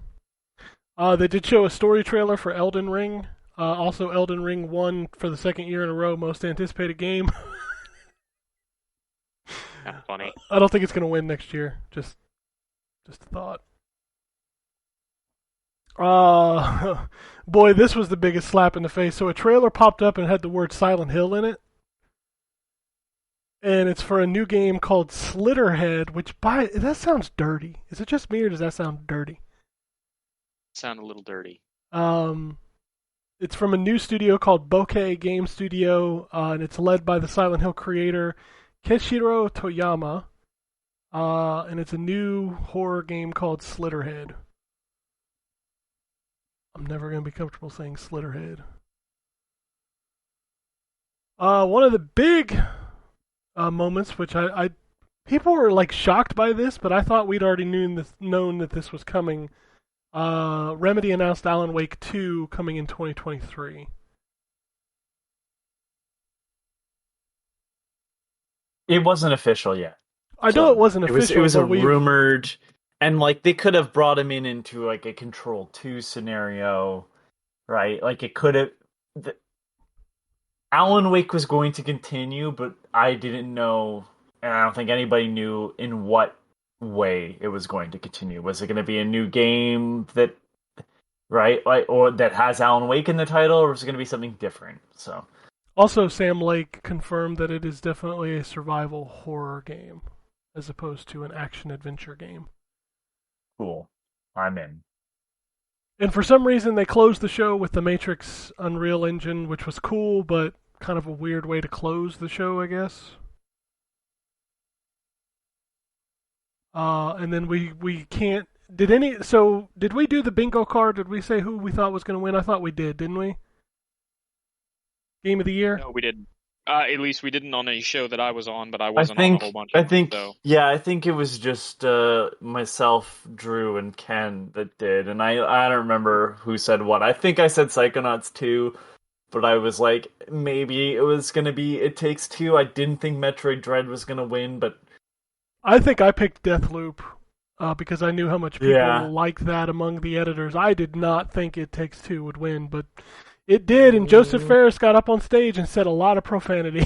They did show a story trailer for Elden Ring. Also, Elden Ring won for the second year in a row most anticipated game. Kind of funny. I don't think it's going to win next year. Just a thought. Boy, this was the biggest slap in the face. So a trailer popped up and had the word Silent Hill in it. And it's for a new game called Slitterhead, which that sounds dirty. Is it just me or does that sound dirty? Sound a little dirty. It's from a new studio called Bokeh Game Studio, and it's led by the Silent Hill creator Keshiro Toyama. And it's a new horror game called Slitterhead. I'm never going to be comfortable saying Slitterhead. One of the big moments, which I people were like shocked by this, but I thought we'd already known that this was coming. Remedy announced Alan Wake 2 coming in 2023. It wasn't official yet. I know it wasn't official. It was a but rumored, and like they could have brought him into like a Control 2 scenario, right? Like it could have. Alan Wake was going to continue, but I didn't know, and I don't think anybody knew in what way it was going to continue. Was it going to be a new game that, right, like, or that has Alan Wake in the title, or was it going to be something different? So. Also, Sam Lake confirmed that it is definitely a survival horror game, as opposed to an action-adventure game. Cool. I'm in. And for some reason, they closed the show with the Matrix Unreal Engine, which was cool, but kind of a weird way to close the show, I guess. And then we can't... Did we do the bingo card? Did we say who we thought was going to win? I thought we did, didn't we? Game of the year? No, we didn't. At least we didn't on any show that I was on, but I wasn't on a whole bunch of them. So. Yeah, I think it was just myself, Drew, and Ken that did, and I don't remember who said what. I think I said Psychonauts 2, but I was like, maybe it was gonna be It Takes Two. I didn't think Metroid Dread was gonna win, but I think I picked Deathloop because I knew how much people liked that among the editors. I did not think It Takes Two would win, but it did, and Joseph Ferris got up on stage and said a lot of profanity.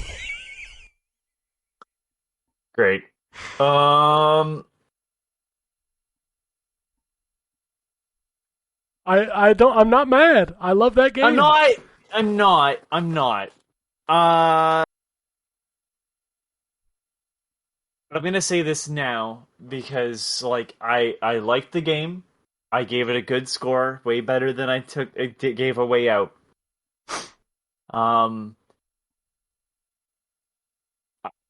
Great. I'm not mad. I love that game. I'm not. I'm gonna say this now because like I liked the game. I gave it a good score, way better than I gave A Way Out.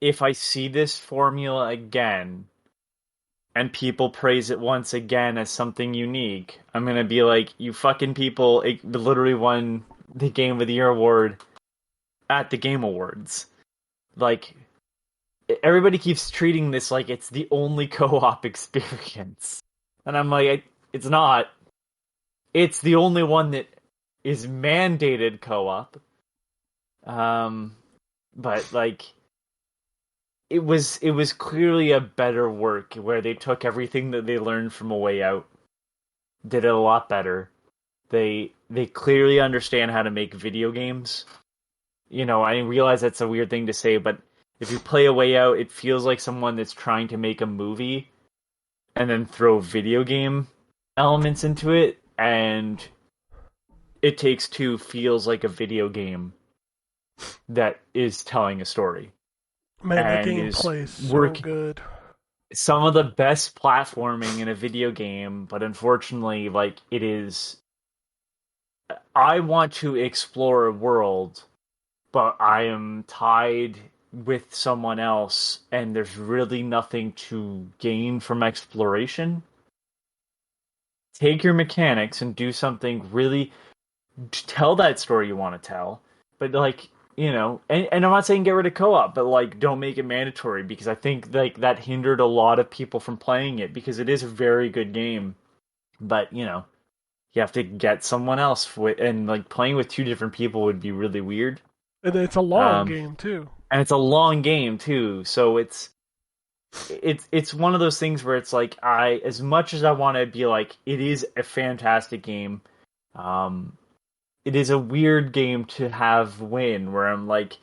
If I see this formula again, and people praise it once again as something unique, I'm gonna be like, you fucking people, it literally won the Game of the Year award at the Game Awards. Like, everybody keeps treating this like it's the only co-op experience. And I'm like, it's not. It's the only one that is mandated co-op. But like, it was clearly a better work where they took everything that they learned from A Way Out, did it a lot better. They clearly understand how to make video games. You know, I realize that's a weird thing to say, but if you play A Way Out, it feels like someone that's trying to make a movie and then throw video game elements into it, and It Takes Two feels like a video game that is telling a story. Man, that And game is plays so working- good. Some of the best platforming in a video game, but unfortunately, like, it is... I want to explore a world, but I am tied with someone else, and there's really nothing to gain from exploration. Take your mechanics and do something really... Tell that story you want to tell, but, like, you know, and I'm not saying get rid of co-op, but, like, don't make it mandatory, because I think, like, that hindered a lot of people from playing it, because it is a very good game, but, you know, you have to get someone else with, and, like, playing with two different people would be really weird. And it's a long game, too. And it's a long game too, so it's one of those things where it's like, as much as I want to be like, it is a fantastic game, it is a weird game to have win, where I'm like,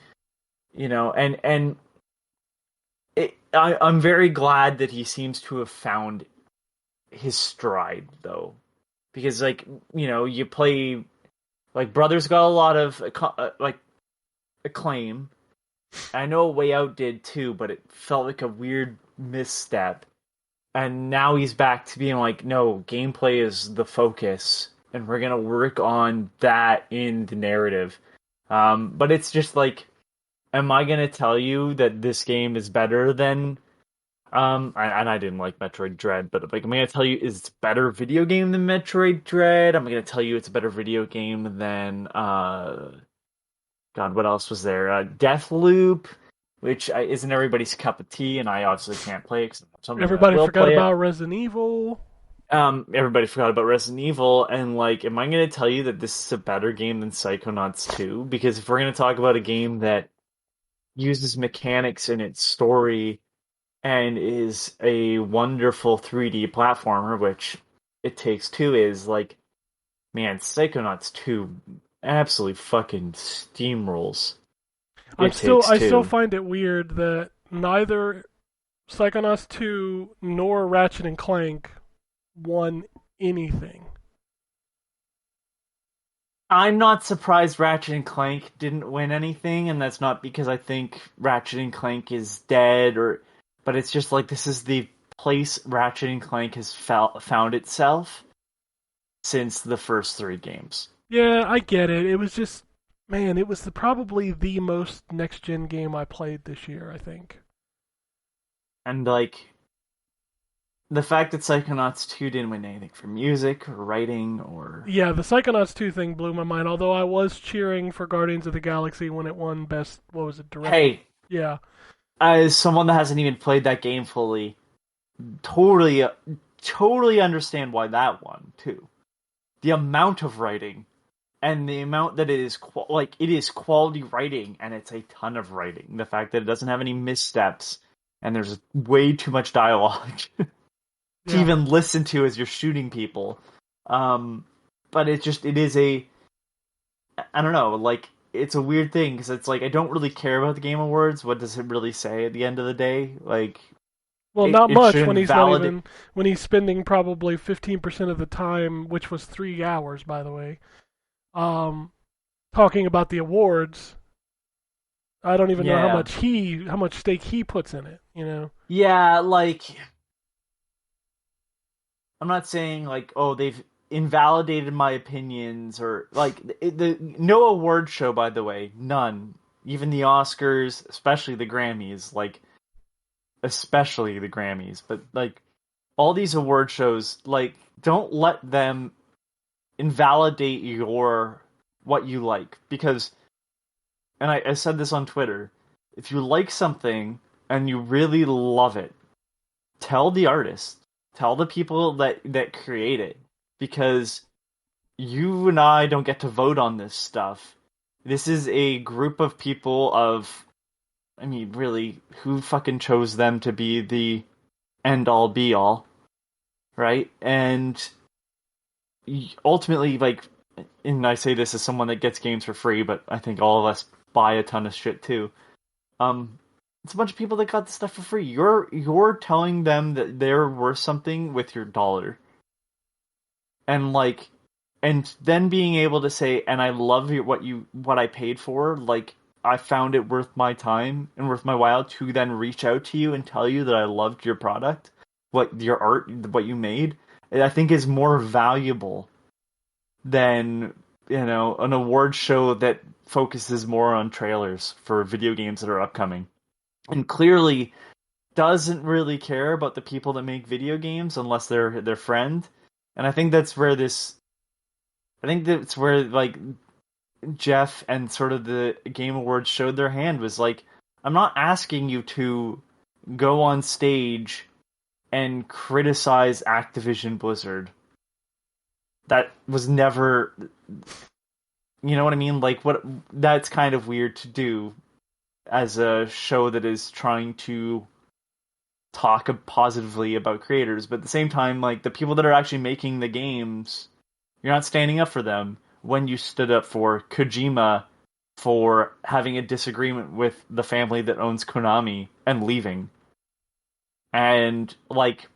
you know, and I'm very glad that he seems to have found his stride, though, because, like, you know, you play, like, Brothers got a lot of like acclaim. I know A Way Out did too, but it felt like a weird misstep. And now he's back to being like, no, gameplay is the focus, and we're gonna work on that in the narrative. But it's just like, am I gonna tell you that this game is better than... and I didn't like Metroid Dread, but, like, am I gonna tell you it's a better video game than Metroid Dread? I'm gonna tell you it's a better video game than... God, what else was there? Deathloop, which isn't everybody's cup of tea, and I obviously can't play it. Everybody forgot about Resident Evil. Everybody forgot about Resident Evil, and, like, am I going to tell you that this is a better game than Psychonauts 2? Because if we're going to talk about a game that uses mechanics in its story and is a wonderful 3D platformer, which It Takes Two is, like, man, Psychonauts 2 absolutely fucking steamrolls. I still find it weird that neither Psychonauts 2 nor Ratchet and Clank won anything. I'm not surprised Ratchet and Clank didn't win anything, and that's not because I think Ratchet and Clank is dead, but it's just like, this is the place Ratchet and Clank has found itself since the first three games. Yeah, I get it. It was just, man, it was probably the most next-gen game I played this year, I think. And, like, the fact that Psychonauts 2 didn't win anything for music or writing or... Yeah, the Psychonauts 2 thing blew my mind, although I was cheering for Guardians of the Galaxy when it won Best, what was it, Direct? Hey, yeah. As someone that hasn't even played that game fully, totally understand why that won, too. The amount of writing... And the amount that it is, it is quality writing, and it's a ton of writing. The fact that it doesn't have any missteps, and there's way too much dialogue to even listen to as you're shooting people. But it is I don't know, like, it's a weird thing, because it's like, I don't really care about the Game Awards. What does it really say at the end of the day? Like, well, not much when he's when he's spending probably 15% of the time, which was 3 hours, by the way, talking about the awards. I don't even know how much stake he puts in it, you know? Yeah, like, I'm not saying, like, oh, they've invalidated my opinions, or, like, no award show, by the way, none. Even the Oscars, especially the Grammys, but, like, all these award shows, like, don't let them invalidate your what you like. Because, and I said this on Twitter, if you like something and you really love it, tell the artist, tell the people that create it, because you and I don't get to vote on this stuff. This is a group of people of, I mean, really, who fucking chose them to be the end-all be-all, right? And ultimately, like, and I say this as someone that gets games for free, but I think all of us buy a ton of shit too. It's a bunch of people that got the stuff for free. You're telling them that they're worth something with your dollar. And like, and then being able to say, and I love what I paid for, like, I found it worth my time and worth my while to then reach out to you and tell you that I loved your product, what your art, what you made, I think is more valuable than, an award show that focuses more on trailers for video games that are upcoming. And clearly doesn't really care about the people that make video games unless they're their friend. And I think that's where like Jeff and sort of the Game Awards showed their hand, was like, I'm not asking you to go on stage and criticize Activision Blizzard. That was never, you know what I mean? Like, that's kind of weird to do as a show that is trying to talk positively about creators, but at the same time, like, the people that are actually making the games, you're not standing up for them when you stood up for Kojima for having a disagreement with the family that owns Konami and leaving. And, like,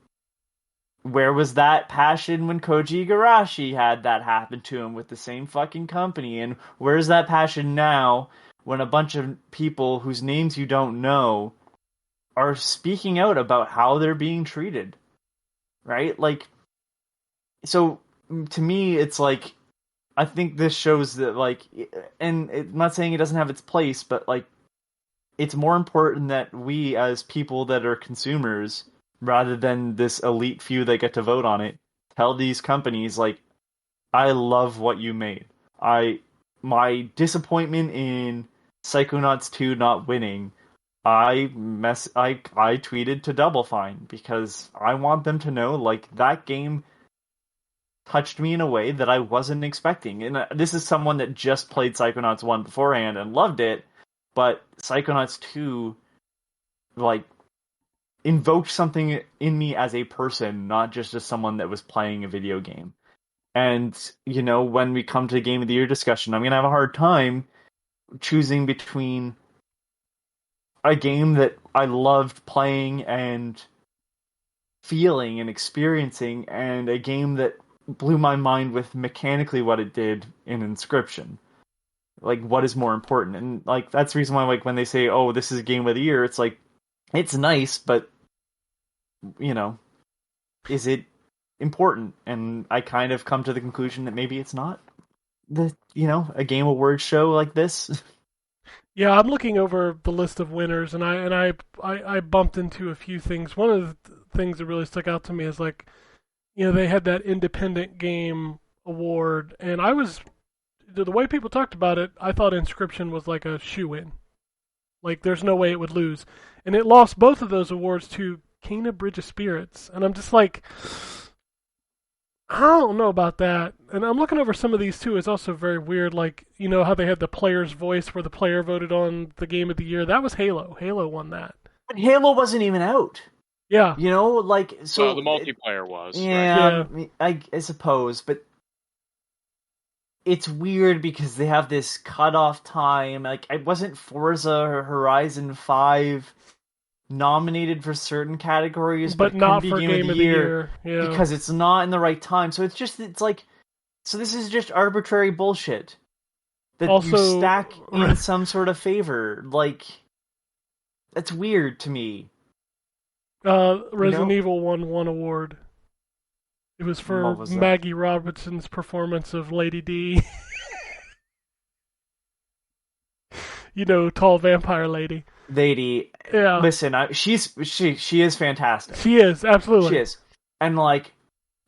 where was that passion when Koji Igarashi had that happen to him with the same fucking company? And where's that passion now when a bunch of people whose names you don't know are speaking out about how they're being treated? Right? Like, so to me, it's like, I think this shows that, like, and I'm not saying it doesn't have its place, but, like, it's more important that we, as people that are consumers, rather than this elite few that get to vote on it, tell these companies, like, I love what you made. My disappointment in Psychonauts 2 not winning, I tweeted to Double Fine because I want them to know, like, that game touched me in a way that I wasn't expecting. And this is someone that just played Psychonauts 1 beforehand and loved it, but Psychonauts 2, like, invoked something in me as a person, not just as someone that was playing a video game. And, when we come to the Game of the Year discussion, I'm going to have a hard time choosing between a game that I loved playing and feeling and experiencing, and a game that blew my mind with mechanically what it did in Inscription. Like, what is more important? And, like, that's the reason why, like, when they say, oh, this is a Game of the Year, it's like, it's nice, but, is it important? And I kind of come to the conclusion that maybe it's not a Game Awards show like this. Yeah, I'm looking over the list of winners, and I bumped into a few things. One of the things that really stuck out to me is, like, they had that independent game award, and the way people talked about it, I thought Inscription was like a shoo-in. Like, there's no way it would lose. And it lost both of those awards to Kena Bridge of Spirits. And I'm just like, I don't know about that. And I'm looking over some of these too. It's also very weird. Like, how they had the player's voice where the player voted on the Game of the Year. That was Halo. Halo won that. But Halo wasn't even out. Yeah. Like, so. Well, the multiplayer was. Yeah, right? I suppose. But it's weird because they have this cutoff time. Like, it wasn't Forza Horizon 5 nominated for certain categories, but not for Game of the Year. Yeah. Because it's not in the right time. So it's like, so this is just arbitrary bullshit that Also, you stack in some sort of favor. Like, that's weird to me. Resident Evil won one award. It was for Maggie Robertson's performance of Lady D. Tall vampire lady. Lady, yeah. Listen, she is fantastic. She is, absolutely. She is, and, like,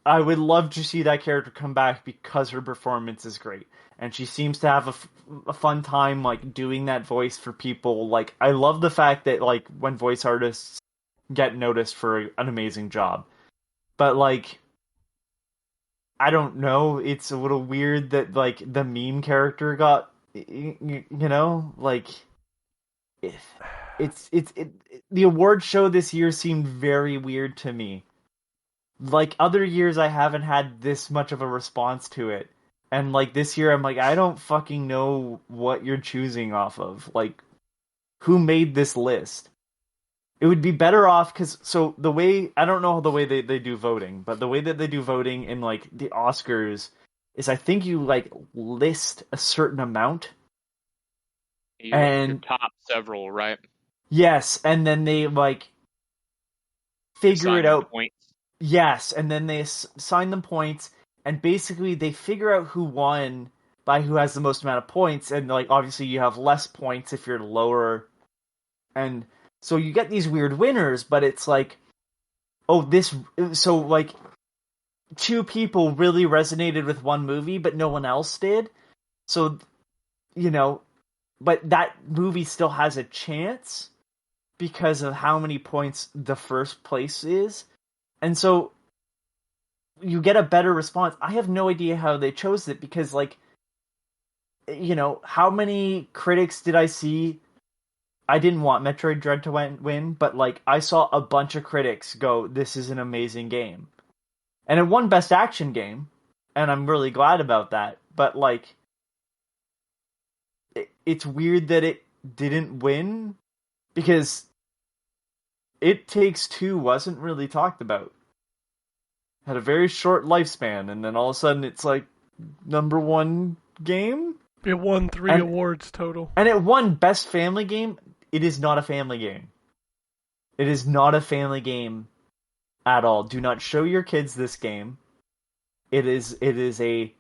I would love to see that character come back because her performance is great. and she seems to have a fun time like doing that voice for people. Like, I love the fact that like when voice artists get noticed for an amazing job, but like, I don't know, it's a little weird that like the meme character got, you know, like the award show this year seemed very weird to me. Like other years I haven't had this much of a response to it. And like this year I'm like, I don't fucking know what you're choosing off of. Like, who made this list? It would be better off because so the way I don't know the way they do voting, but the way that they do voting in like the Oscars is I think you like list a certain amount. You look at your top several, right? Yes, and then they like figure Assign it them out. points. Yes, and then they assign them points, and basically they figure out who won by who has the most amount of points, and like obviously you have less points if you're lower, and so you get these weird winners, but it's like, so like two people really resonated with one movie, but no one else did, so, you know, but that movie still has a chance because of how many points the first place is. And so you get a better response. I have no idea how they chose it because, like, you know, how many critics did I see? I didn't want Metroid Dread to win, but, like, I saw a bunch of critics go, this is an amazing game. And it won Best Action Game, and I'm really glad about that. But, like, it's weird that it didn't win because It Takes Two wasn't really talked about. Had a very short lifespan, and then all of a sudden it's like #1 game. It won 3 awards total. And it won Best Family Game. It is not a family game. It is not a family game at all. Do not show your kids this game. It is a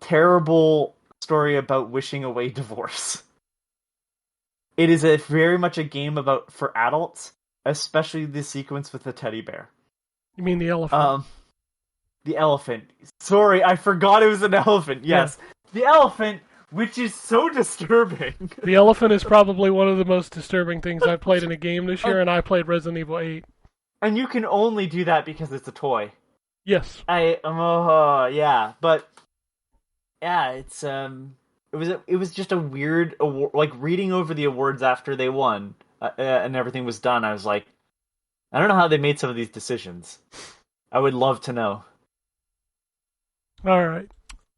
terrible story about wishing away divorce. It is very much a game about for adults, especially the sequence with the teddy bear. You mean the elephant? The elephant. Sorry, I forgot it was an elephant. Yes. Yeah. The elephant, which is so disturbing. The elephant is probably one of the most disturbing things I've played in a game this year, and I played Resident Evil 8. And you can only do that because it's a toy. Yes. Yeah, but yeah, it's it was just a weird award. Like reading over the awards after they won and everything was done, I was like, I don't know how they made some of these decisions. I would love to know. All right.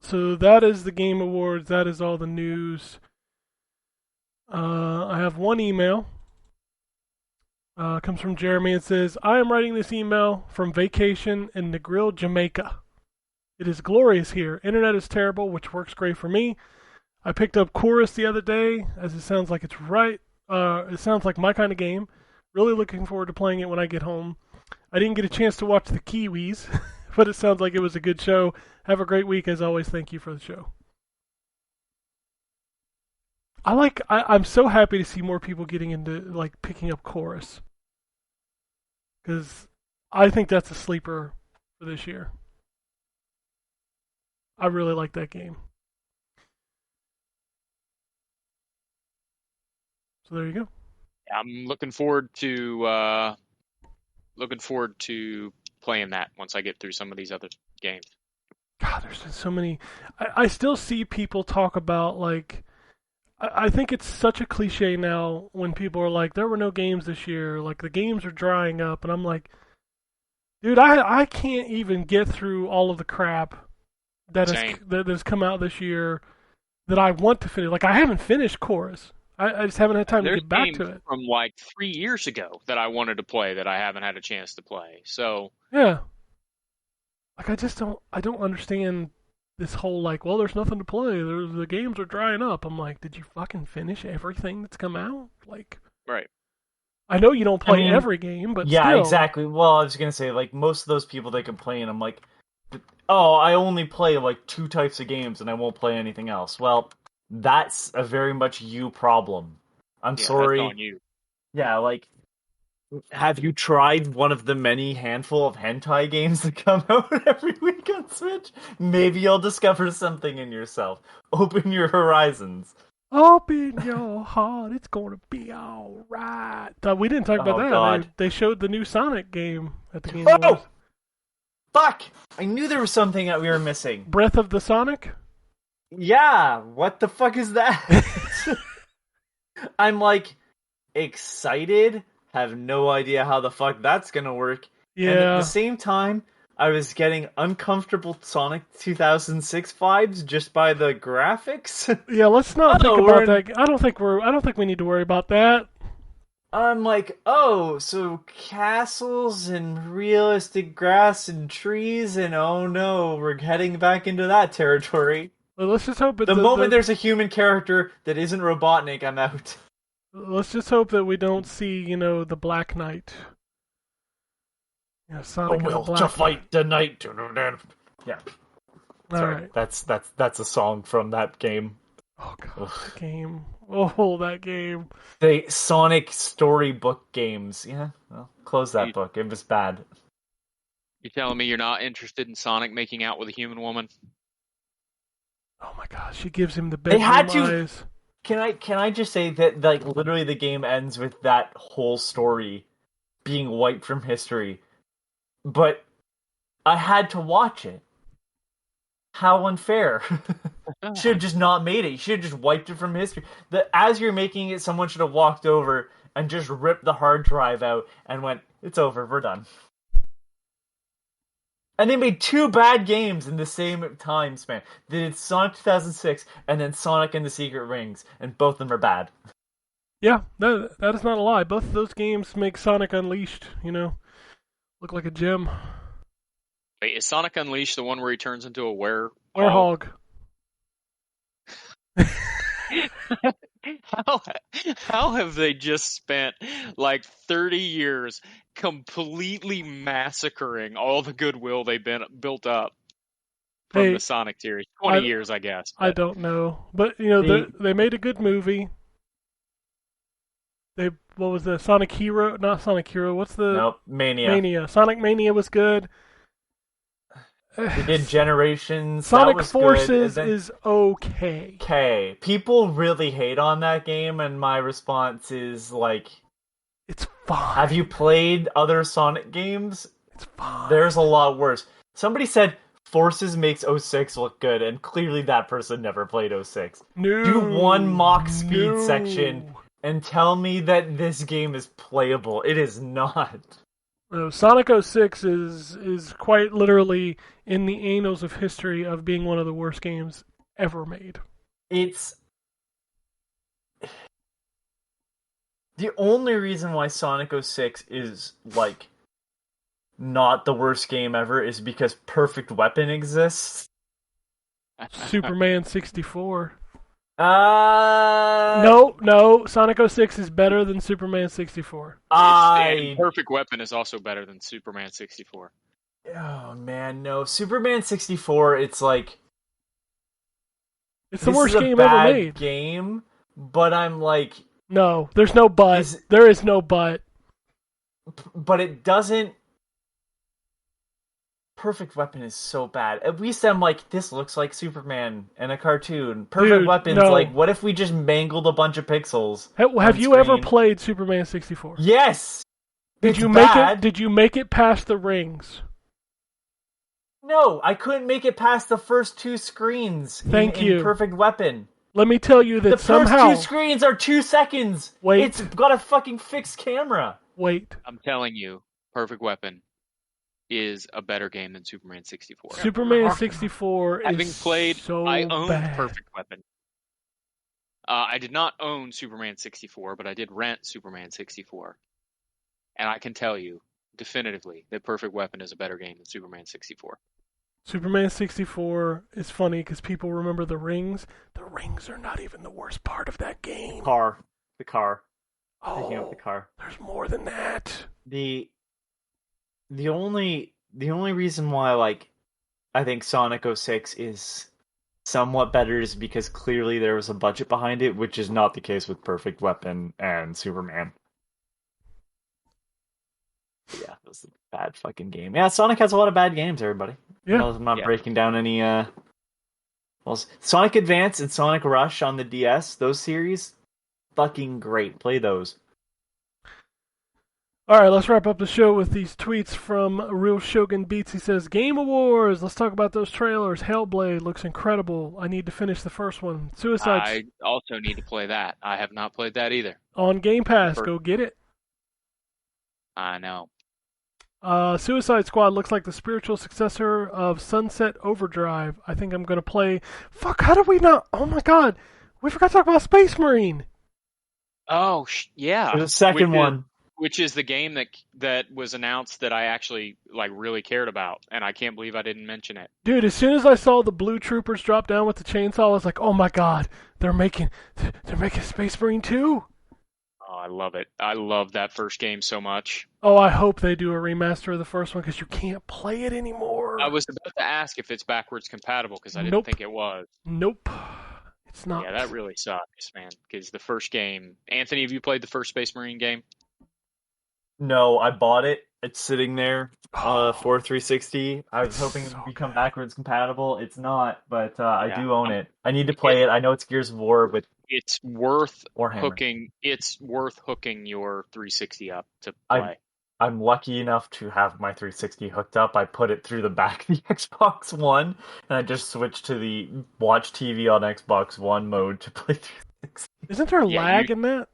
So that is the Game Awards. That is all the news. I have one email. Comes from Jeremy. It says, I am writing this email from vacation in Negril, Jamaica. It is glorious here. Internet is terrible, which works great for me. I picked up Chorus the other day, as it sounds like it's right. It sounds like my kind of game. Really looking forward to playing it when I get home. I didn't get a chance to watch the Kiwis, but it sounds like it was a good show. Have a great week. As always, thank you for the show. I'm so happy to see more people getting into, like, picking up Chorus. Because I think that's a sleeper for this year. I really like that game. So there you go. I'm looking forward to playing that once I get through some of these other games. God, there's been so many. I still see people talk about, like, I think it's such a cliche now when people are like, there were no games this year, like the games are drying up, and I'm like, dude, I can't even get through all of the crap that has come out this year that I want to finish. Like, I haven't finished Chorus. I just haven't had time to get back to it. From like 3 years ago that I wanted to play that I haven't had a chance to play. So yeah, like I don't understand this whole like, well, there's nothing to play. The games are drying up. I'm like, did you fucking finish everything that's come out? Like, right. I know you don't play every game, but yeah, still. Exactly. Well, I was gonna say like most of those people that complain, I'm like, oh, I only play like 2 types of games and I won't play anything else. Well, that's a very much you problem. I'm sorry. That's on you. Yeah, like Have you tried one of the many handful of hentai games that come out every week on Switch? Maybe you'll discover something in yourself. Open your horizons. Open your heart, it's gonna be alright. We didn't talk about Oh, that. God. They showed the new Sonic game at the Game Oh! Awards. Fuck! I knew there was something that we were missing. Breath of the Sonic? Yeah, what the fuck is that? I'm like excited, have no idea how the fuck that's gonna work. And at Yeah. the same time, I was getting uncomfortable Sonic 2006 vibes just by the graphics. Yeah, let's not think Oh, about we're that. I don't think we need to worry about that. I'm like, oh, so castles and realistic grass and trees, and oh no, we're heading back into that territory. Well, let's just hope The moment there's a human character that isn't Robotnik, I'm out. let's just hope that we don't see, the Black Knight. Yeah, Sonic and the Black Knight. the night. Yeah, All sorry. right. That's a song from that game. Oh god, that game. Oh, that game. The Sonic storybook games. Yeah, well, close that book. It was bad. You telling me you're not interested in Sonic making out with a human woman? Oh my gosh, she gives him the They had bedroom to- eyes. Can I just say that like literally the game ends with that whole story being wiped from history, but I had to watch it. How unfair! Should have just not made it. You should have just wiped it from history. As you're making it, someone should have walked over and just ripped the hard drive out and went, "It's over. We're done." And they made two bad games in the same time span. They did Sonic 2006 and then Sonic and the Secret Rings, and both of them are bad. Yeah, that is not a lie. Both of those games make Sonic Unleashed, look like a gem. Wait, is Sonic Unleashed the one where he turns into a Werehog. How have they just spent like 30 years completely massacring all the goodwill they've been built up from Hey, the Sonic series? 20 years, I guess. I but- don't know, but The- they made a good movie. What was the Sonic Hero? Not Sonic Hero. What's the Nope, Mania. Mania? Sonic Mania was good. They did Generations. Sonic that was Forces good. And then- is okay. Okay, people really hate on that game, and my response is like, It's fine. have you played other Sonic games? It's fine. There's a lot worse. Somebody said Forces makes 06 look good, and clearly that person never played 06. No, Do one mock speed no. section and tell me that this game is playable. It is not. No, Sonic 06 is quite literally in the annals of history of being one of the worst games ever made. It's the only reason why Sonic 06 is like not the worst game ever is because Perfect Weapon exists. Superman 64. Uh No, Sonic 06 is better than Superman 64. I Perfect Weapon is also better than Superman 64. oh man, no. Superman 64, it's like It's the this worst is a game bad ever made. game, but I'm like No, there's no but. Is- There is no but. but it doesn't. Perfect Weapon is so bad. At least I'm like, this looks like Superman and a cartoon. Perfect Dude, Weapon's no. like, what if we just mangled a bunch of pixels? Have on you ever screen? played Superman 64? Yes. Did It's you make bad. it? Did you make it past the rings? No, I couldn't make it past the first two screens. Thank in you. Perfect Weapon. Let me tell you The that first somehow. two screens are 2 seconds. Wait. It's got a fucking fixed camera. Wait, I'm telling you, Perfect Weapon is a better game than Superman 64. Superman 64 Having is played, so I owned bad. Perfect Weapon. I did not own Superman 64, but I did rent Superman 64. And I can tell you definitively that Perfect Weapon is a better game than Superman 64. Superman 64 is funny because people remember the rings. The rings are not even the worst part of that game. The car. Picking up Oh, the car. there's more than that. The only reason why like I think Sonic 06 is somewhat better is because clearly there was a budget behind it, which is not the case with Perfect Weapon and Superman. Yeah, it was a bad fucking game. Yeah, Sonic has a lot of bad games, everybody. Yeah. No, I'm not Yeah. breaking down any. Well, Sonic Advance and Sonic Rush on the DS, those series, fucking great. Play those. All right, let's wrap up the show with these tweets from Real Shogun Beats. He says, Game Awards, let's talk about those trailers. Hellblade looks incredible. I need to finish the first one. Suicide I also need to play that. I have not played that either. on Game Pass. first- Go get it. I know. Suicide Squad looks like the spiritual successor of Sunset Overdrive. I think I'm going to play... Fuck, how did we not... Oh my god. We forgot to talk about Space Marine. Oh, yeah. There's a second one. Which is the game that was announced that I actually really cared about, and I can't believe I didn't mention it. Dude, as soon as I saw the blue troopers drop down with the chainsaw, I was like, oh my god, they're making Space Marine 2. Oh, I love it. I love that first game so much. Oh, I hope they do a remaster of the first one because you can't play it anymore. I was about to ask if it's backwards compatible because I didn't Nope. think it was. Nope. It's not. Yeah, that really sucks, man. Because the first game... Anthony, have you played the first Space Marine game? No, I bought it. It's sitting there Oh, for 360. I was it's hoping it so would become good. backwards compatible. It's not, but I Yeah. do own it. I need to play it. I know it's Gears of War with It's worth Warhammer. hooking. It's worth hooking your 360 up to play. I'm lucky enough to have my 360 hooked up. I put it through the back of the Xbox One, and I just switched to the watch TV on Xbox One mode to play 360. Isn't there Yeah, lag in that?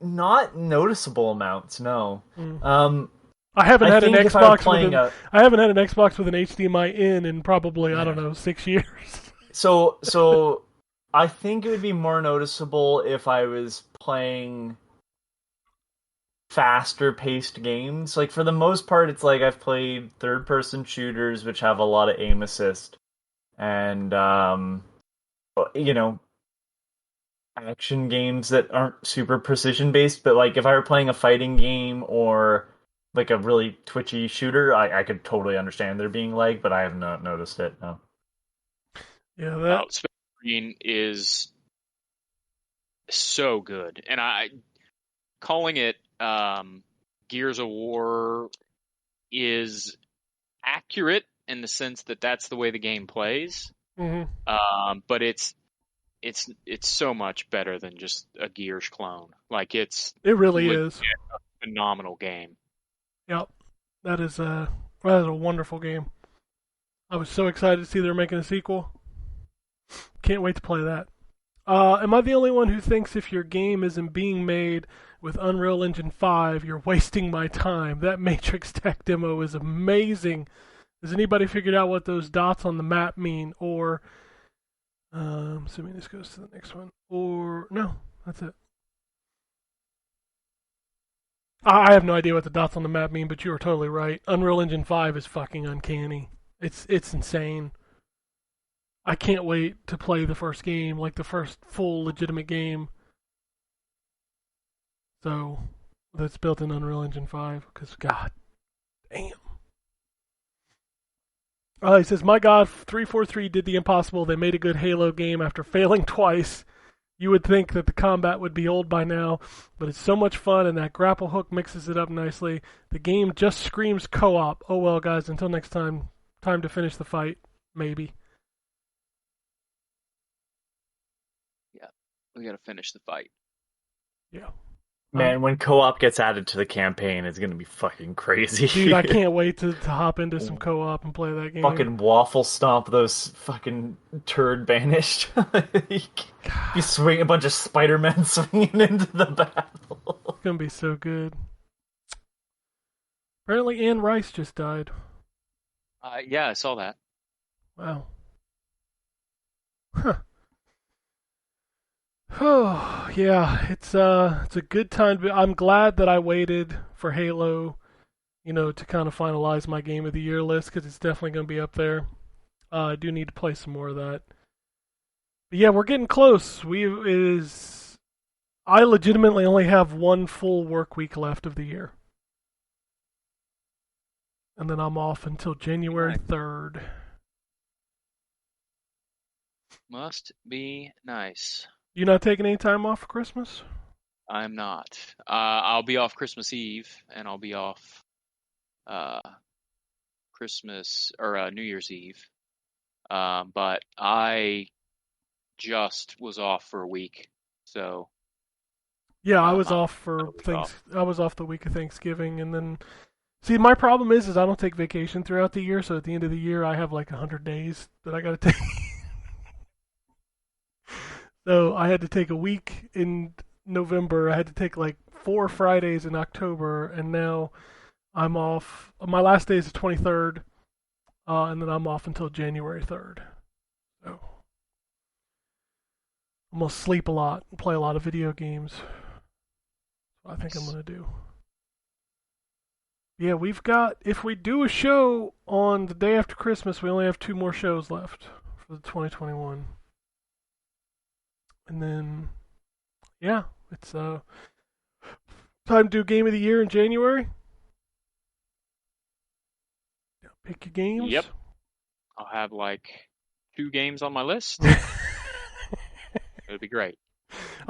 Not noticeable amounts, no. I haven't I had an think if I were Xbox playing with an, I haven't had an Xbox with an HDMI in probably, I don't know, 6 years. So I think it would be more noticeable if I was playing faster paced games. Like for the most part, it's like I've played third person shooters which have a lot of aim assist and action games that aren't super precision based, but like if I were playing a fighting game or like a really twitchy shooter, I could totally understand there being lag, but I have not noticed it, no. Yeah, that. Space Marine is so good, and calling it Gears of War is accurate in the sense that that's the way the game plays. Mm-hmm. But it's so much better than just a Gears clone. Like It really is. a phenomenal game. Yep. That is a wonderful game. I was so excited to see they're making a sequel. Can't wait to play that. Am I the only one who thinks if your game isn't being made with Unreal Engine 5, you're wasting my time? That Matrix Tech demo is amazing. Has anybody figured out what those dots on the map mean? Or, assuming this goes to the next one. Or, no, that's it. I have no idea what the dots on the map mean, but you are totally right. Unreal Engine 5 is fucking uncanny. It's insane. I can't wait to play the first game, like the first full legitimate game. So, that's built in Unreal Engine 5, because god damn. He says, my god, 343 did the impossible. They made a good Halo game after failing twice. You would think that the combat would be old by now, but it's so much fun, and that grapple hook mixes it up nicely. The game just screams co-op. Oh well, guys, until next time, time to finish the fight. Maybe. Yeah, we gotta finish the fight. Yeah. Man, when co-op gets added to the campaign, it's gonna be fucking crazy. Dude, I can't wait to hop into some co-op and play that game. Fucking waffle stomp those fucking turd banished. You swing a bunch of Spider-Men swinging into the battle. It's gonna be so good. Apparently Anne Rice just died. Yeah, I saw that. Wow. Huh. Oh, yeah, it's a good time I'm glad that I waited for Halo, to kind of finalize my game of the year list, because it's definitely going to be up there. I do need to play some more of that. But yeah, we're getting close. I legitimately only have one full work week left of the year. And then I'm off until January 3rd. Must be nice. You not taking any time off for Christmas? I'm not. I'll be off Christmas Eve, and I'll be off Christmas or New Year's Eve. But I just was off for a week, so Yeah, I was I'm off for a week off. I was off the week of Thanksgiving, and then see, my problem is I don't take vacation throughout the year, so at the end of the year I have like 100 days that I got to take. So I had to take a week in November. I had to take like 4 Fridays in October, and now I'm off. My last day is the 23rd, and then I'm off until January 3rd. So I'm gonna sleep a lot and play a lot of video games. I think I'm gonna do. Yeah, we've got. If we do a show on the day after Christmas, we only have 2 more shows left for the 2021. And then, yeah, it's time to do Game of the Year in January. Pick your games. Yep. I'll have like 2 games on my list. It'll be great.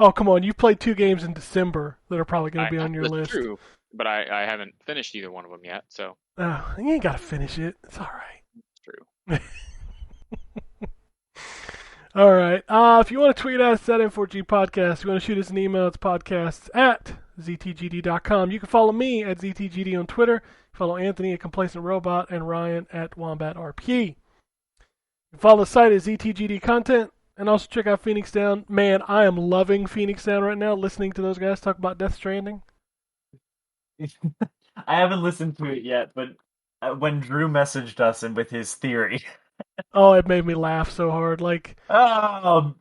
Oh, come on. You played 2 games in December that are probably going to be on your that's list. True, but I haven't finished either one of them yet, so. You ain't got to finish it. It's all right. It's true. All right. If you want to tweet us at N4G Podcast, if you want to shoot us an email, it's podcasts@ztgd.com. You can follow me at ZTGD on Twitter. Follow Anthony at Complacent Robot and Ryan at WombatRP. You can follow the site at ZTGD Content and also check out Phoenix Down. Man, I am loving Phoenix Down right now, listening to those guys talk about Death Stranding. I haven't listened to it yet, but when Drew messaged us and with his theory. Oh, it made me laugh so hard. Like, Oh,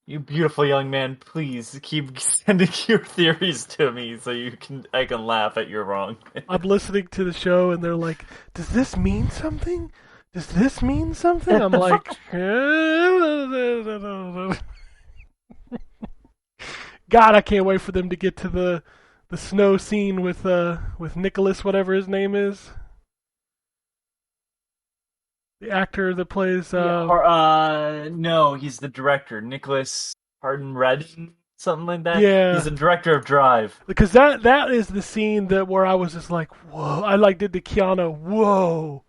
you beautiful young man! Please keep sending your theories to me so I can laugh at your wrong. I'm listening to the show and they're like, "Does this mean something? Does this mean something?" I'm like, God, I can't wait for them to get to the snow scene with Nicholas, whatever his name is. The actor that plays... no, he's the director. Nicholas Harden Redden, something like that? Yeah. He's the director of Drive. Because that is the scene where I was just like, whoa. I did the Keanu, whoa.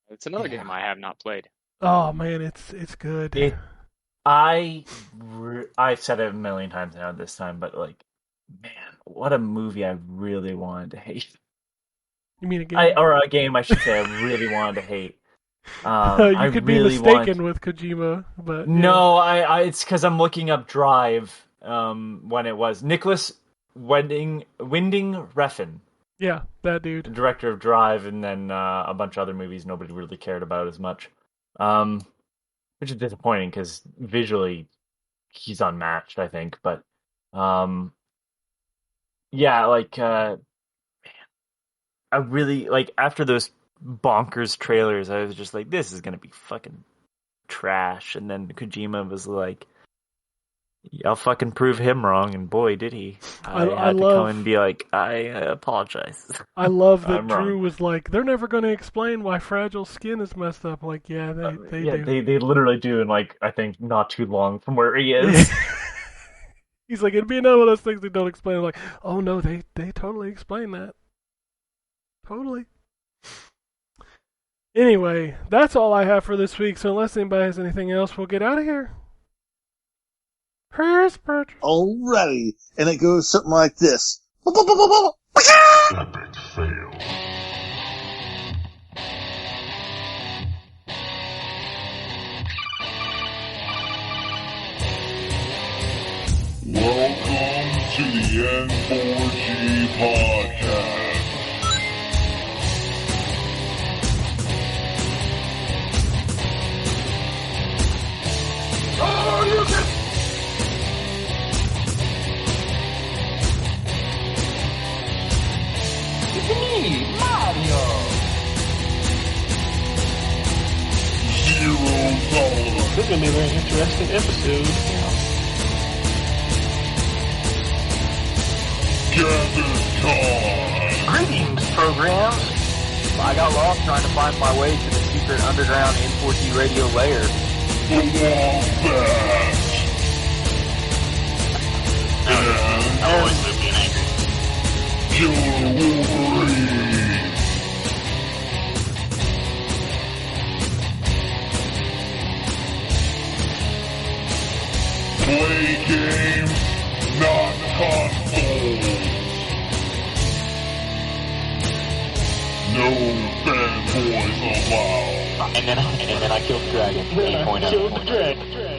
It's another game I have not played. Oh, man, it's good. I've said it a million times now this time, but like, man, what a movie I really wanted to hate. You mean a game? Or a game, I should say, I really wanted to hate. You could be mistaken with Kojima, but... Yeah. No, it's because I'm looking up Drive when it was. Nicholas Winding Refn. Yeah, that dude. The director of Drive, and then a bunch of other movies nobody really cared about as much. Which is disappointing, because visually, he's unmatched, I think. But, yeah, like... I really, like, after those bonkers trailers, I was just like, this is going to be fucking trash. And then Kojima was like, I'll fucking prove him wrong. And boy, did he. I had to come and be like, I apologize. I love that Drew was like, they're never going to explain why Fragile Skin is messed up. Like, yeah, they do. They literally do, and like, I think not too long from where he is. He's like, it'd be another one of those things they don't explain. I'm like, oh no, they totally explain that. Totally. Anyway, that's all I have for this week. So unless anybody has anything else, we'll get out of here. Here's Patrick. Alrighty. And it goes something like this. Epic fail. Welcome to the N4G podcast. Zero tolerance. This is going to be a very interesting episode. Gather time. Greetings, programs. I got lost trying to find my way to the secret underground N4G Radio lair. The Wombat. and always live being angry. Killer Wolverine. Play games, not consoles. No fanboys allowed. And then I killed the dragon. 8.0.